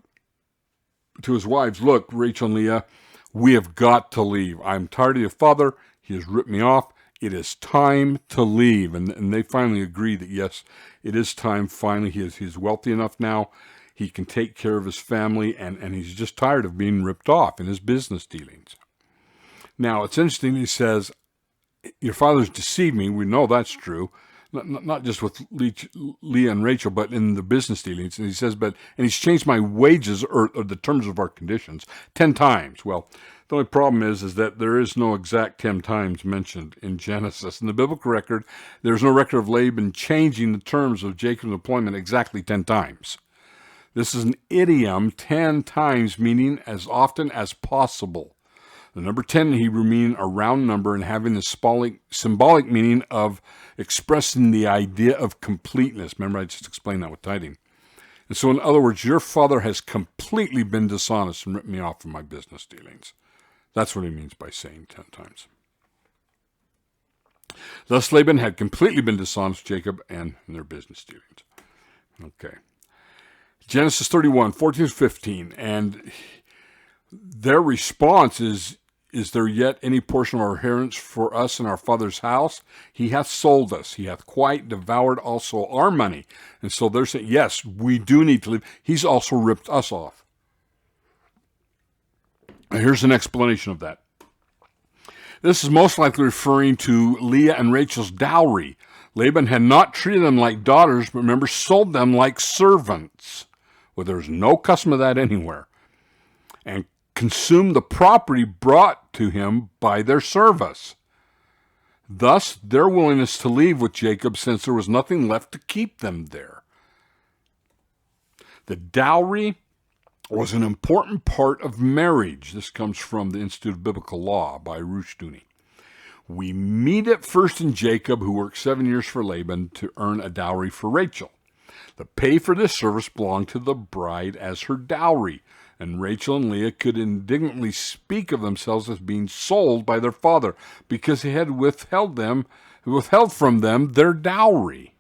to his wives, look, Rachel and Leah, we have got to leave. I'm tired of your father. He has ripped me off. It is time to leave. And they finally agree that, yes, it is time. Finally, he's wealthy enough now. He can take care of his family, and he's just tired of being ripped off in his business dealings. Now, it's interesting. He says, your father's deceived me. We know that's true. Not just with Leah and Rachel, but in the business dealings. And he says, and he's changed my wages, or the terms of our conditions, 10 times. Well, the only problem is that there is no exact 10 times mentioned in Genesis. In the biblical record, there's no record of Laban changing the terms of Jacob's employment exactly 10 times. This is an idiom, 10 times, meaning as often as possible. The number 10 in Hebrew meaning a round number and having the symbolic meaning of expressing the idea of completeness. Remember, I just explained that with tithing. And so, in other words, your father has completely been dishonest and ripped me off from my business dealings. That's what he means by saying 10 times. Thus, Laban had completely been dishonest with Jacob and in their business dealings. Okay. Genesis 31, 14 to 15. And their response is there yet any portion of our inheritance for us in our father's house? He hath sold us. He hath quite devoured also our money. And so they're saying, yes, we do need to leave. He's also ripped us off. Now here's an explanation of that. This is most likely referring to Leah and Rachel's dowry. Laban had not treated them like daughters, but remember, sold them like servants. Well, there's no custom of that anywhere. And consumed the property brought to him by their service. Thus, their willingness to leave with Jacob, since there was nothing left to keep them there. The dowry was an important part of marriage. This comes from the Institute of Biblical Law by Rushduni. We meet it first in Jacob, who worked 7 years for Laban to earn a dowry for Rachel. The pay for this service belonged to the bride as her dowry, and Rachel and Leah could indignantly speak of themselves as being sold by their father because he had withheld from them their dowry.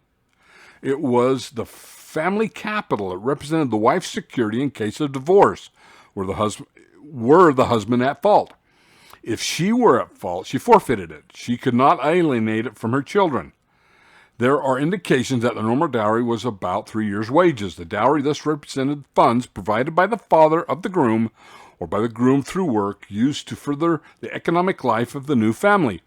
It was the family capital. It represented the wife's security in case of divorce, were the husband at fault. If she were at fault, she forfeited it. She could not alienate it from her children. There are indications that the normal dowry was about 3 years' wages. The dowry thus represented funds provided by the father of the groom or by the groom through work used to further the economic life of the new family.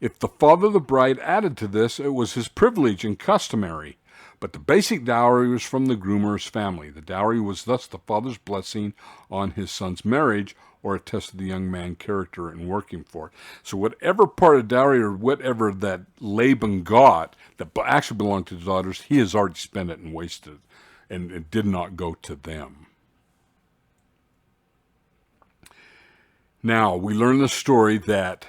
If the father of the bride added to this, it was his privilege and customary. But the basic dowry was from the groomer's family. The dowry was thus the father's blessing on his son's marriage, or a test of the young man's character in working for it. So whatever part of dowry or whatever that Laban got that actually belonged to his daughters, he has already spent it and wasted it, and it did not go to them. Now, we learn the story that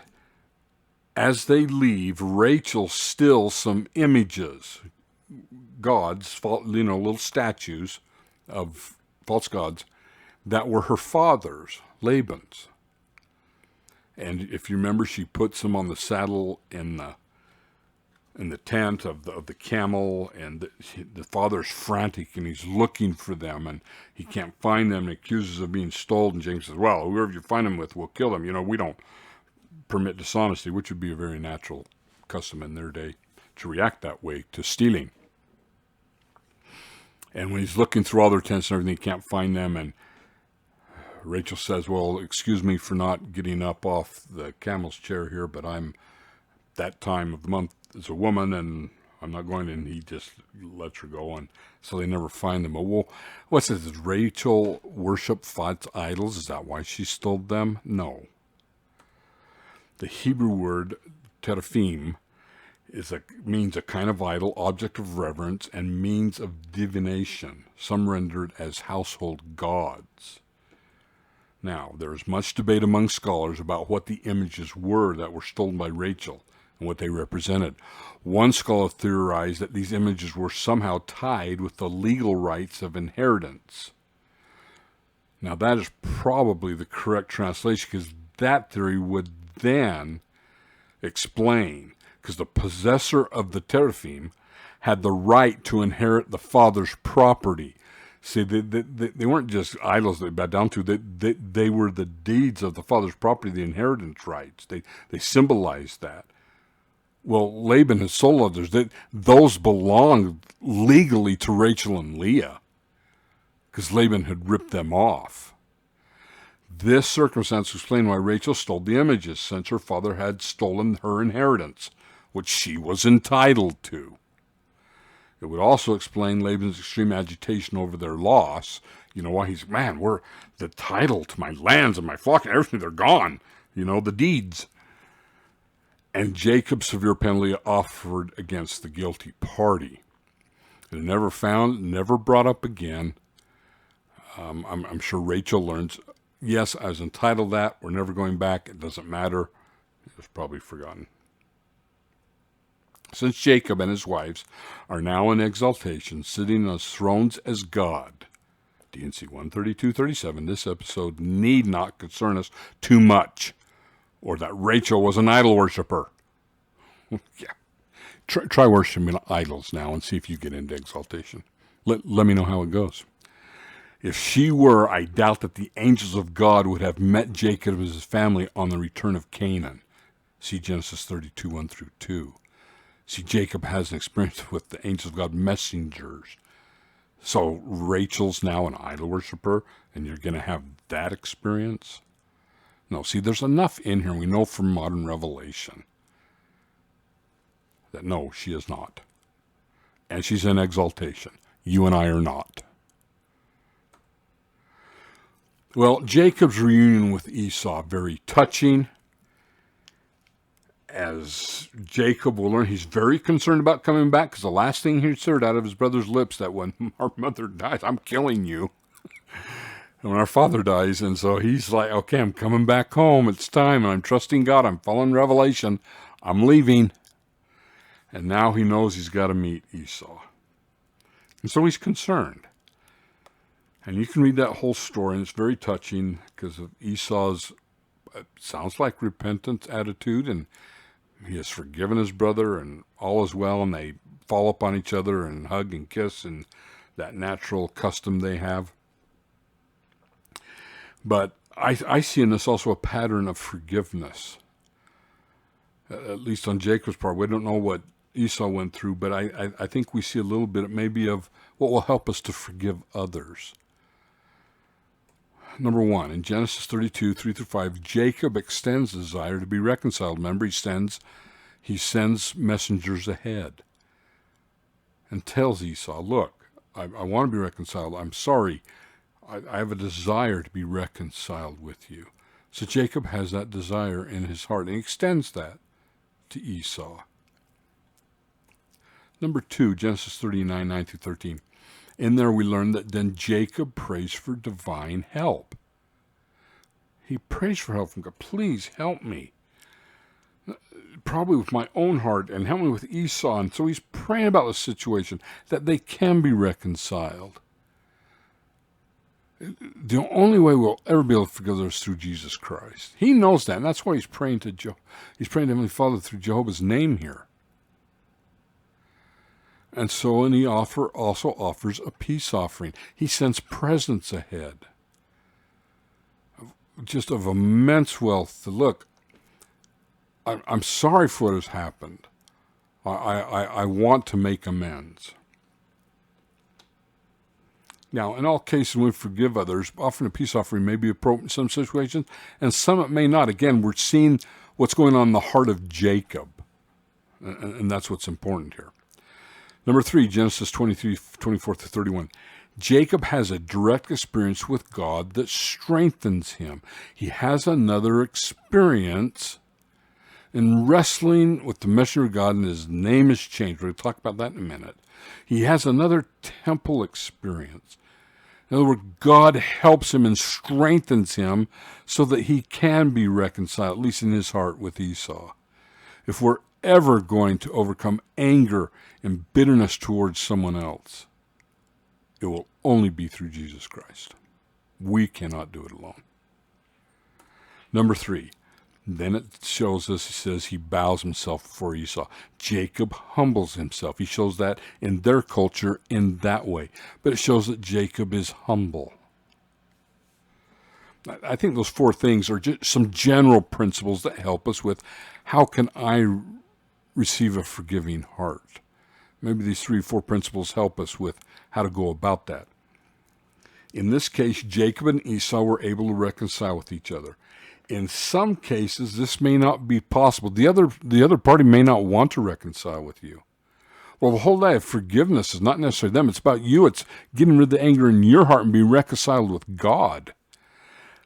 as they leave, Rachel stills some images. gods, little statues of false gods that were her father's, Laban's. And if you remember, she puts them on the saddle in the tent of the camel, and the father's frantic and he's looking for them and he can't find them and accuses of being stolen. And James says, well, whoever you find them with, we'll kill them. We don't permit dishonesty, which would be a very natural custom in their day to react that way to stealing. And when he's looking through all their tents and everything, he can't find them. And Rachel says, well, excuse me for not getting up off the camel's chair here, but I'm that time of the month as a woman and I'm not going. And he just lets her go. And so they never find them. But well, what's this? Does Rachel worship false idols? Is that why she stole them? No. The Hebrew word teraphim means a kind of idol, object of reverence, and means of divination, some rendered as household gods. Now, there is much debate among scholars about what the images were that were stolen by Rachel and what they represented. One scholar theorized that these images were somehow tied with the legal rights of inheritance. Now, that is probably the correct translation, because that theory would then explain, because the possessor of the teraphim had the right to inherit the father's property. See, they weren't just idols they bowed down to. They were the deeds of the father's property, the inheritance rights. They symbolized that. Well, Laban had sold others. Those belonged legally to Rachel and Leah, because Laban had ripped them off. This circumstance explained why Rachel stole the images, since her father had stolen her inheritance, which she was entitled to. It would also explain Laban's extreme agitation over their loss. Why he's, we're the title to my lands and my flock and everything, they're gone. The deeds. And Jacob's severe penalty offered against the guilty party. It never found, never brought up again. I'm sure Rachel learns, yes, I was entitled to that. We're never going back. It doesn't matter. It was probably forgotten. Since Jacob and his wives are now in exaltation, sitting on thrones as God, D&C 132-37, this episode need not concern us too much, or that Rachel was an idol worshiper. Yeah. Try worshiping idols now and see if you get into exaltation. Let me know how it goes. If she were, I doubt that the angels of God would have met Jacob and his family on the return of Canaan. See Genesis 32, 1-2. See, Jacob has an experience with the angels of God messengers. So Rachel's now an idol worshiper, and you're going to have that experience? No, see, there's enough in here we know from modern revelation that no, she is not. And she's in exaltation. You and I are not. Well, Jacob's reunion with Esau, very touching. As Jacob will learn, he's very concerned about coming back, because the last thing he heard out of his brother's lips that when our mother dies, I'm killing you. And when our father dies, and so he's like, okay, I'm coming back home. It's time, and I'm trusting God. I'm following revelation. I'm leaving. And now he knows he's got to meet Esau. And so he's concerned. And you can read that whole story, and it's very touching because of Esau's, it sounds like, repentant attitude, and he has forgiven his brother, and all is well, and they fall upon each other and hug and kiss, and that natural custom they have. But I see in this also a pattern of forgiveness, at least on Jacob's part. We don't know what Esau went through, but I think we see a little bit maybe of what will help us to forgive others. Number one, in Genesis 32, 3-5, Jacob extends the desire to be reconciled. Remember, he sends messengers ahead and tells Esau, look, I want to be reconciled. I'm sorry. I have a desire to be reconciled with you. So Jacob has that desire in his heart, and he extends that to Esau. Number two, Genesis 39, 9-13. In there we learn that then Jacob prays for divine help. He prays for help from God. Please help me. probably with my own heart, and help me with Esau. And so he's praying about the situation, that they can be reconciled. The only way we'll ever be able to forgive others is through Jesus Christ. He knows that, and that's why he's praying to he's praying to Heavenly Father through Jehovah's name here. And so, and he also offers a peace offering. He sends presents ahead, just of immense wealth. Look, I'm sorry for what has happened. I want to make amends. Now, in all cases, when we forgive others, offering a peace offering may be appropriate in some situations, and some it may not. Again, we're seeing what's going on in the heart of Jacob, and that's what's important here. Number 3, Genesis 23:24-31. Jacob has a direct experience with God that strengthens him. He has another experience in wrestling with the messenger of God, and his name is changed. We'll talk about that in a minute. He has another temple experience. In other words, God helps him and strengthens him so that he can be reconciled, at least in his heart, with Esau. If we're ever going to overcome anger and bitterness towards someone else, it will only be through Jesus Christ. We cannot do it alone. Number 3, then it shows us, he says, he bows himself before Esau. Jacob humbles himself. He shows that in their culture in that way. But it shows that Jacob is humble. I think those 4 things are just some general principles that help us with how can I receive a forgiving heart. Maybe these 3 or 4 principles help us with how to go about that. In this case, Jacob and Esau were able to reconcile with each other. In some cases, this may not be possible. The other party may not want to reconcile with you. Well, the whole idea of forgiveness is not necessarily them. It's about you. It's getting rid of the anger in your heart and being reconciled with God.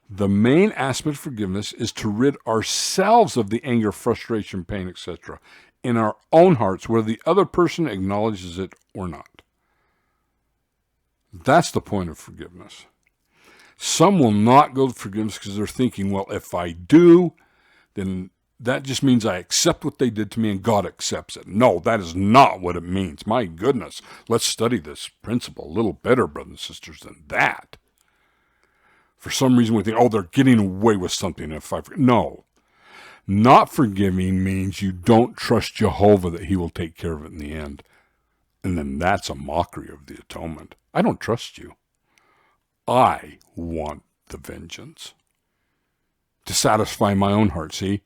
The main aspect of forgiveness is to rid ourselves of the anger, frustration, pain, etc. in our own hearts, whether the other person acknowledges it or not. That's the point of forgiveness. Some will not go to forgiveness because they're thinking, well, if I do, then that just means I accept what they did to me and God accepts it. No, that is not what it means. My goodness, let's study this principle a little better, brothers and sisters, than that. For some reason we think, oh, they're getting away with something if I forgive. No. Not forgiving means you don't trust Jehovah that he will take care of it in the end. And then that's a mockery of the atonement. I don't trust you. I want the vengeance to satisfy my own heart. See,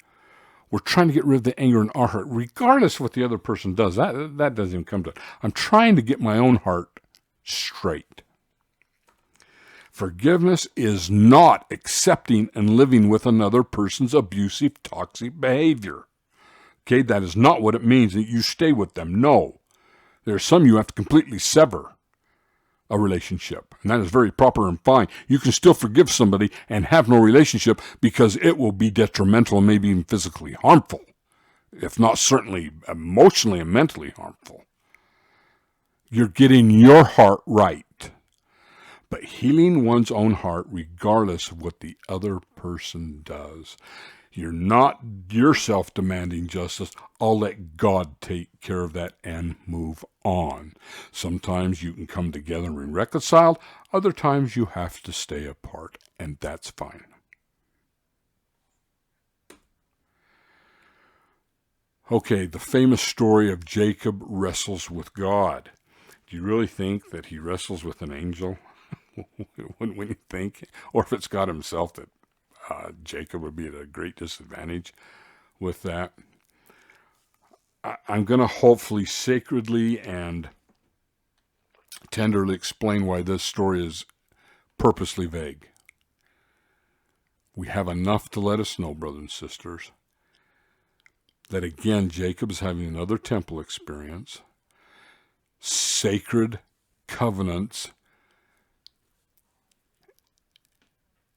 we're trying to get rid of the anger in our heart, regardless of what the other person does. That doesn't even come to it. I'm trying to get my own heart straight. Forgiveness is not accepting and living with another person's abusive, toxic behavior. Okay, that is not what it means that you stay with them. No, there are some you have to completely sever a relationship, and that is very proper and fine. You can still forgive somebody and have no relationship because it will be detrimental and maybe even physically harmful, if not certainly emotionally and mentally harmful. You're getting your heart right. But healing one's own heart regardless of what the other person does. You're not yourself demanding justice. I'll let God take care of that and move on. Sometimes you can come together and be reconciled. Other times you have to stay apart, and that's fine. Okay, the famous story of Jacob wrestles with God. Do you really think that he wrestles with an angel? When you think, or if it's God himself, that Jacob would be at a great disadvantage with that. I'm going to hopefully sacredly and tenderly explain why this story is purposely vague. We have enough to let us know, brothers and sisters, that again, Jacob is having another temple experience. Sacred covenants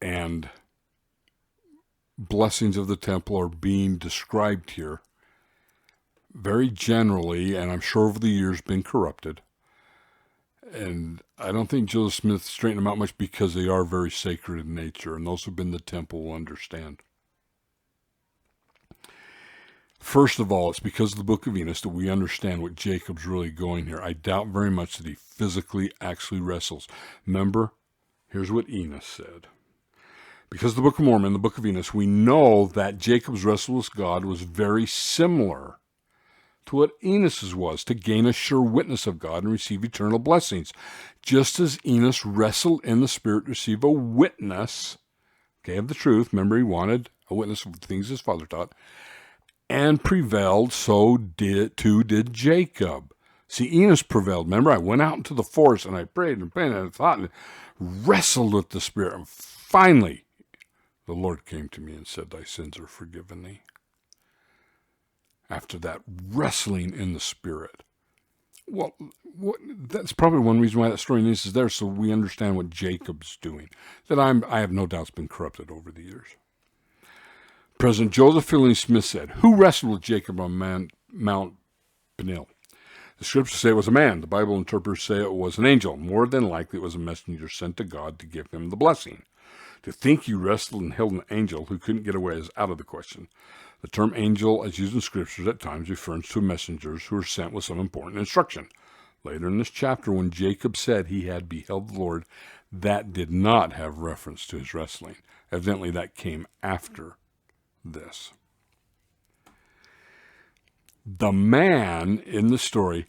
and blessings of the temple are being described here very generally, and I'm sure over the years been corrupted. And I don't think Joseph Smith straightened them out much because they are very sacred in nature, and those who've been in the temple will understand. First of all, it's because of the book of Enos that we understand what Jacob's really going here. I doubt very much that he physically actually wrestles. Remember, here's what Enos said. Because of the Book of Mormon, the Book of Enos, we know that Jacob's wrestle with God was very similar to what Enos's was, to gain a sure witness of God and receive eternal blessings. Just as Enos wrestled in the Spirit to receive a witness, of the truth. Remember, he wanted a witness of the things his father taught, and prevailed, so did Jacob. See, Enos prevailed. Remember, I went out into the forest and I prayed and prayed and I thought and wrestled with the Spirit. And finally, the Lord came to me and said, thy sins are forgiven thee. After that wrestling in the Spirit. Well, that's probably one reason why that story is there, so we understand what Jacob's doing. That I have no doubt has been corrupted over the years. President Joseph Fielding Smith said, who wrestled with Jacob on Mount Peniel? The scriptures say it was a man. The Bible interpreters say it was an angel. More than likely it was a messenger sent to God to give him the blessing. To think he wrestled and held an angel who couldn't get away is out of the question. The term angel, as used in scriptures at times, refers to messengers who are sent with some important instruction. Later in this chapter, when Jacob said he had beheld the Lord, that did not have reference to his wrestling. Evidently, that came after this. The man in the story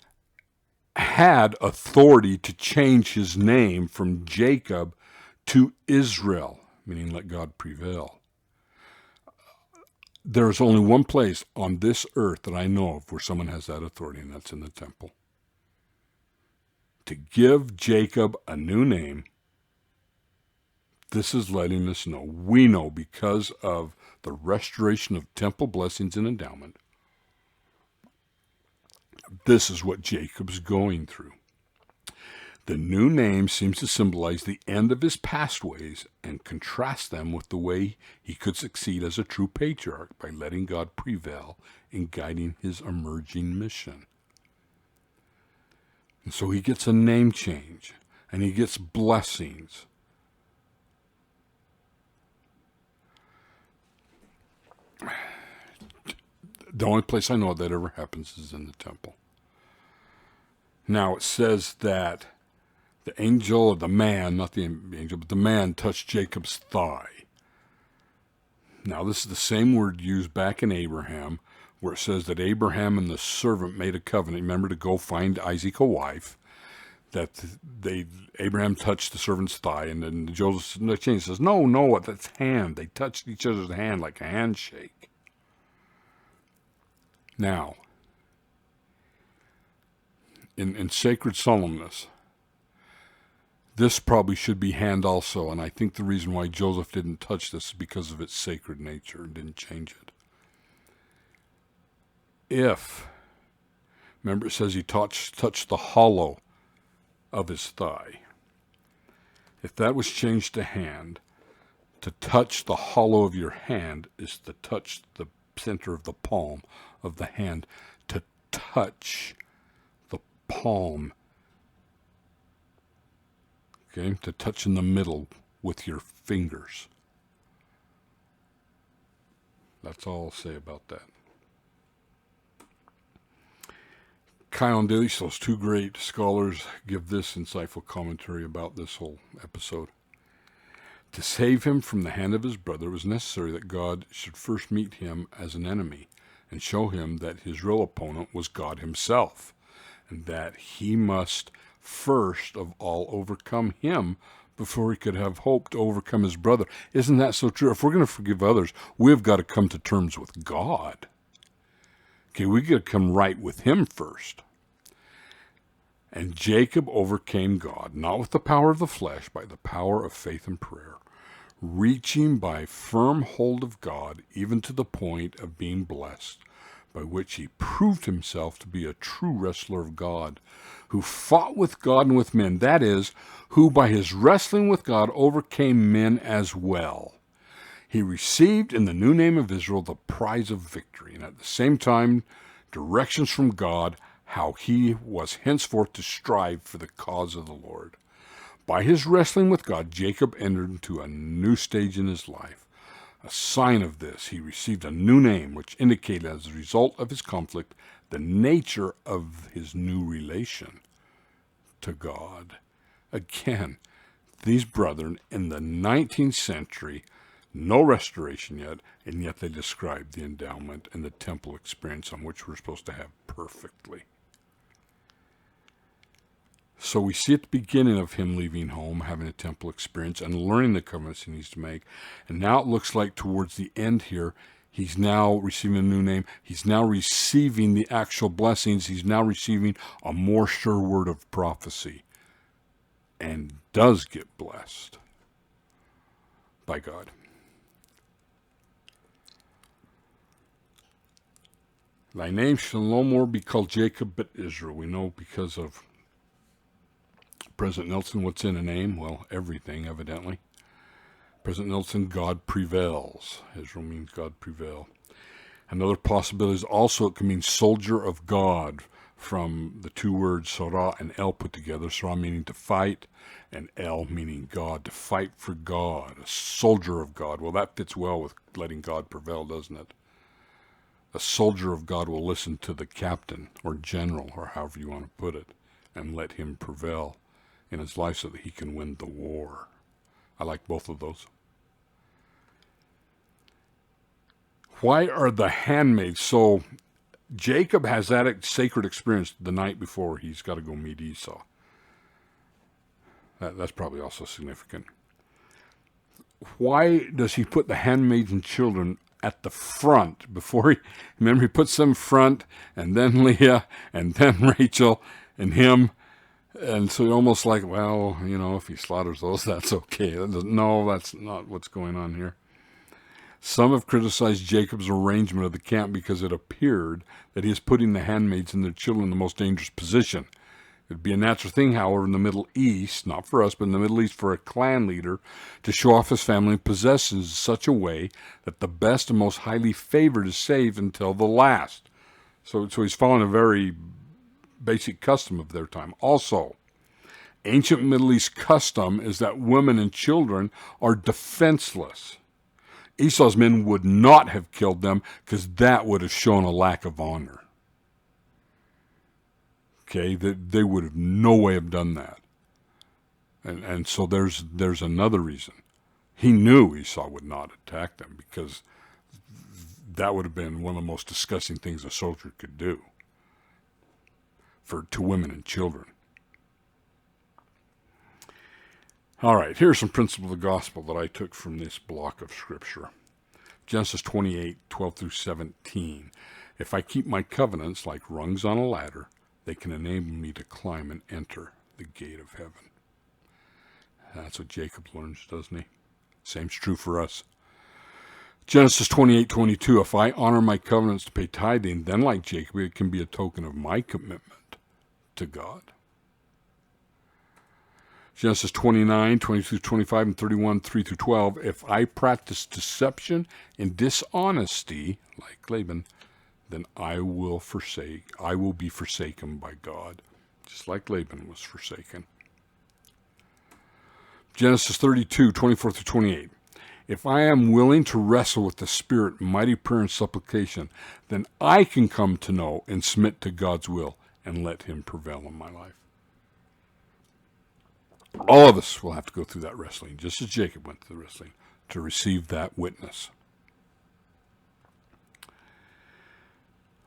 had authority to change his name from Jacob to Israel, meaning let God prevail. There's only one place on this earth that I know of where someone has that authority, and that's in the temple. To give Jacob a new name, this is letting us know. We know because of the restoration of temple blessings and endowment, this is what Jacob's going through. The new name seems to symbolize the end of his past ways and contrast them with the way he could succeed as a true patriarch by letting God prevail in guiding his emerging mission. And so he gets a name change, and he gets blessings. The only place I know that ever happens is in the temple. Now it says that the angel, or the man, not the angel, but the man touched Jacob's thigh. Now this is the same word used back in Abraham, where it says that Abraham and the servant made a covenant. Remember, to go find Isaac a wife. That Abraham touched the servant's thigh, and then Joseph says, no, that's hand. They touched each other's hand like a handshake. Now, in sacred solemnness, this probably should be hand also, and I think the reason why Joseph didn't touch this is because of its sacred nature and didn't change it. Remember it says he touched the hollow of his thigh. If that was changed to hand, to touch the hollow of your hand is to touch the center of the palm of the hand, to touch the palm, to touch in the middle with your fingers. That's all I'll say about that. Kyle and Delish, those two great scholars, give this insightful commentary about this whole episode. To save him from the hand of his brother, it was necessary that God should first meet him as an enemy and show him that his real opponent was God himself, and that he must first of all overcome him before he could have hope to overcome his brother. Isn't that so true? If we're going to forgive others, we've got to come to terms with God. We got to come right with him first. And Jacob overcame God, not with the power of the flesh, by the power of faith and prayer, reaching by firm hold of God, even to the point of being blessed, by which he proved himself to be a true wrestler of God, who fought with God and with men, that is, who by his wrestling with God overcame men as well. He received in the new name of Israel the prize of victory, and at the same time directions from God how he was henceforth to strive for the cause of the Lord. By his wrestling with God, Jacob entered into a new stage in his life, A sign of this, he received a new name, which indicated as a result of his conflict the nature of his new relation to God. Again, these brethren in the 19th century, no restoration yet, and yet they describe the endowment and the temple experience on which we're supposed to have perfectly. So we see at the beginning of him leaving home, having a temple experience, and learning the covenants he needs to make. And now it looks like towards the end here, he's now receiving a new name. He's now receiving the actual blessings. He's now receiving a more sure word of prophecy, and does get blessed by God. Thy name shall no more be called Jacob, but Israel. We know because of President Nelson, what's in a name? Well, everything, evidently. President Nelson, God prevails. Israel means God prevail. Another possibility is also it can mean soldier of God, from the two words Sarah and El put together. Sarah meaning to fight, and El meaning God, to fight for God, a soldier of God. Well, that fits well with letting God prevail, doesn't it? A soldier of God will listen to the captain or general, or however you want to put it, and let him prevail in his life so that he can win the war. I like both of those. Why are the handmaids? So Jacob has that sacred experience the night before he's got to go meet Esau. That's probably also significant. Why does he put the handmaids and children at the front before remember he puts them front, and then Leah, and then Rachel, and him. And so you're almost like, well, if he slaughters those, that's okay. No, that's not what's going on here. Some have criticized Jacob's arrangement of the camp because it appeared that he is putting the handmaids and their children in the most dangerous position. It would be a natural thing, however, in the Middle East, not for us, but in the Middle East, for a clan leader to show off his family and possessions in such a way that the best and most highly favored is saved until the last. So he's following a very basic custom of their time. Also, ancient Middle East custom is that women and children are defenseless. Esau's men would not have killed them because that would have shown a lack of honor. Okay, they would have no way have done that. And so there's another reason. He knew Esau would not attack them because that would have been one of the most disgusting things a soldier could do to women and children. All right, here's some principles of the gospel that I took from this block of scripture. Genesis 28:12 through 17. If I keep my covenants like rungs on a ladder, they can enable me to climb and enter the gate of heaven. That's what Jacob learns, doesn't he? Same's true for us. Genesis 28:22. If I honor my covenants to pay tithing, then like Jacob, it can be a token of my commitment to God. Genesis 29:20-25, and 31:3-12. If I practice deception and dishonesty, like Laban, then I will be forsaken by God, just like Laban was forsaken. Genesis 32:24-28. If I am willing to wrestle with the Spirit, mighty prayer and supplication, then I can come to know and submit to God's will and let him prevail in my life. All of us will have to go through that wrestling, just as Jacob went through the wrestling, to receive that witness.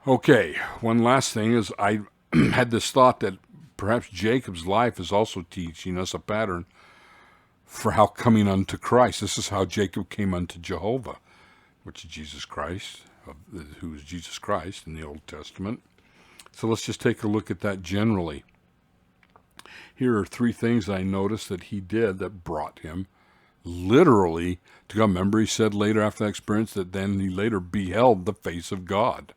Okay, one last thing is I had this thought that perhaps Jacob's life is also teaching us a pattern for how coming unto Christ. This is how Jacob came unto Jehovah, which is Jesus Christ, who is Jesus Christ in the Old Testament. So let's just take a look at that generally. Here are three things I noticed that he did that brought him literally to God. Remember, he said later after that experience that then he later beheld the face of God,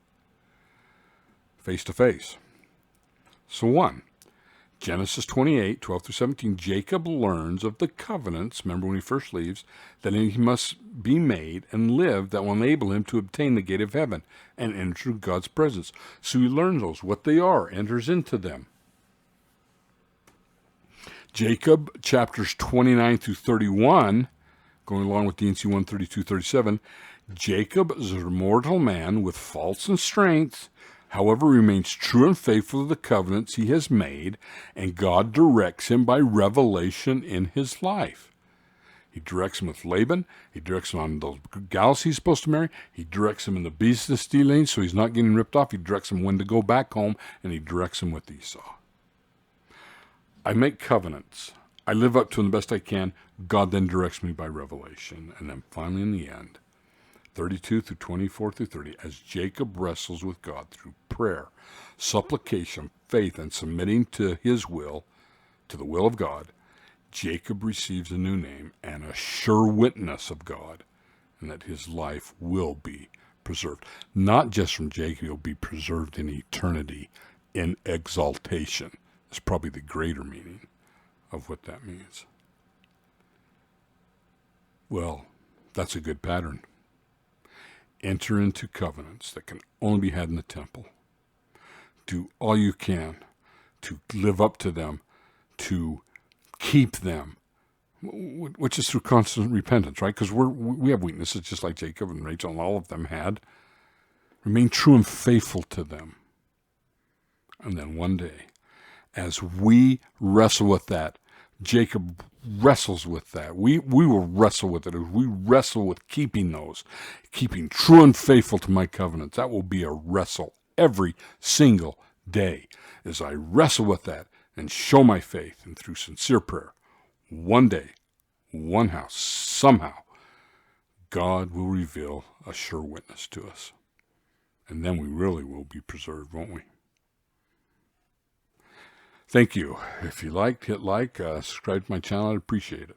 face to face. So one, Genesis 28:12-17, Jacob learns of the covenants, remember when he first leaves, that he must be made and live that will enable him to obtain the gate of heaven and enter God's presence. So he learns those, what they are, enters into them. Jacob, chapters 29-31, Going along with D&C 132:37, Jacob is a mortal man with faults and strengths, however remains true and faithful to the covenants he has made, and God directs him by revelation in his life. He directs him with Laban. He directs him on those gals he's supposed to marry. He directs him in the business dealings so he's not getting ripped off. He directs him when to go back home, and he directs him with Esau. I make covenants. I live up to them the best I can. God then directs me by revelation. And then finally in the end, 32 through 24 through 30, as Jacob wrestles with God through prayer, supplication, faith, and submitting to his will, to the will of God, Jacob receives a new name and a sure witness of God, and that his life will be preserved. Not just from Jacob, he'll be preserved in eternity, in exaltation. It's probably the greater meaning of what that means. Well, that's a good pattern. Enter into covenants that can only be had in the temple. Do all you can to live up to them, to keep them, which is through constant repentance, right? Because we have weaknesses just like Jacob and Rachel and all of them had. Remain true and faithful to them. And then one day, as we wrestle with that, Jacob wrestles with that. We will wrestle with it as we wrestle with keeping those, keeping true and faithful to my covenants. That will be a wrestle every single day as I wrestle with that and show my faith, and through sincere prayer, one day, one house, somehow, God will reveal a sure witness to us. And then we really will be preserved, won't we? Thank you. If you liked, hit like, subscribe to my channel. I'd appreciate it.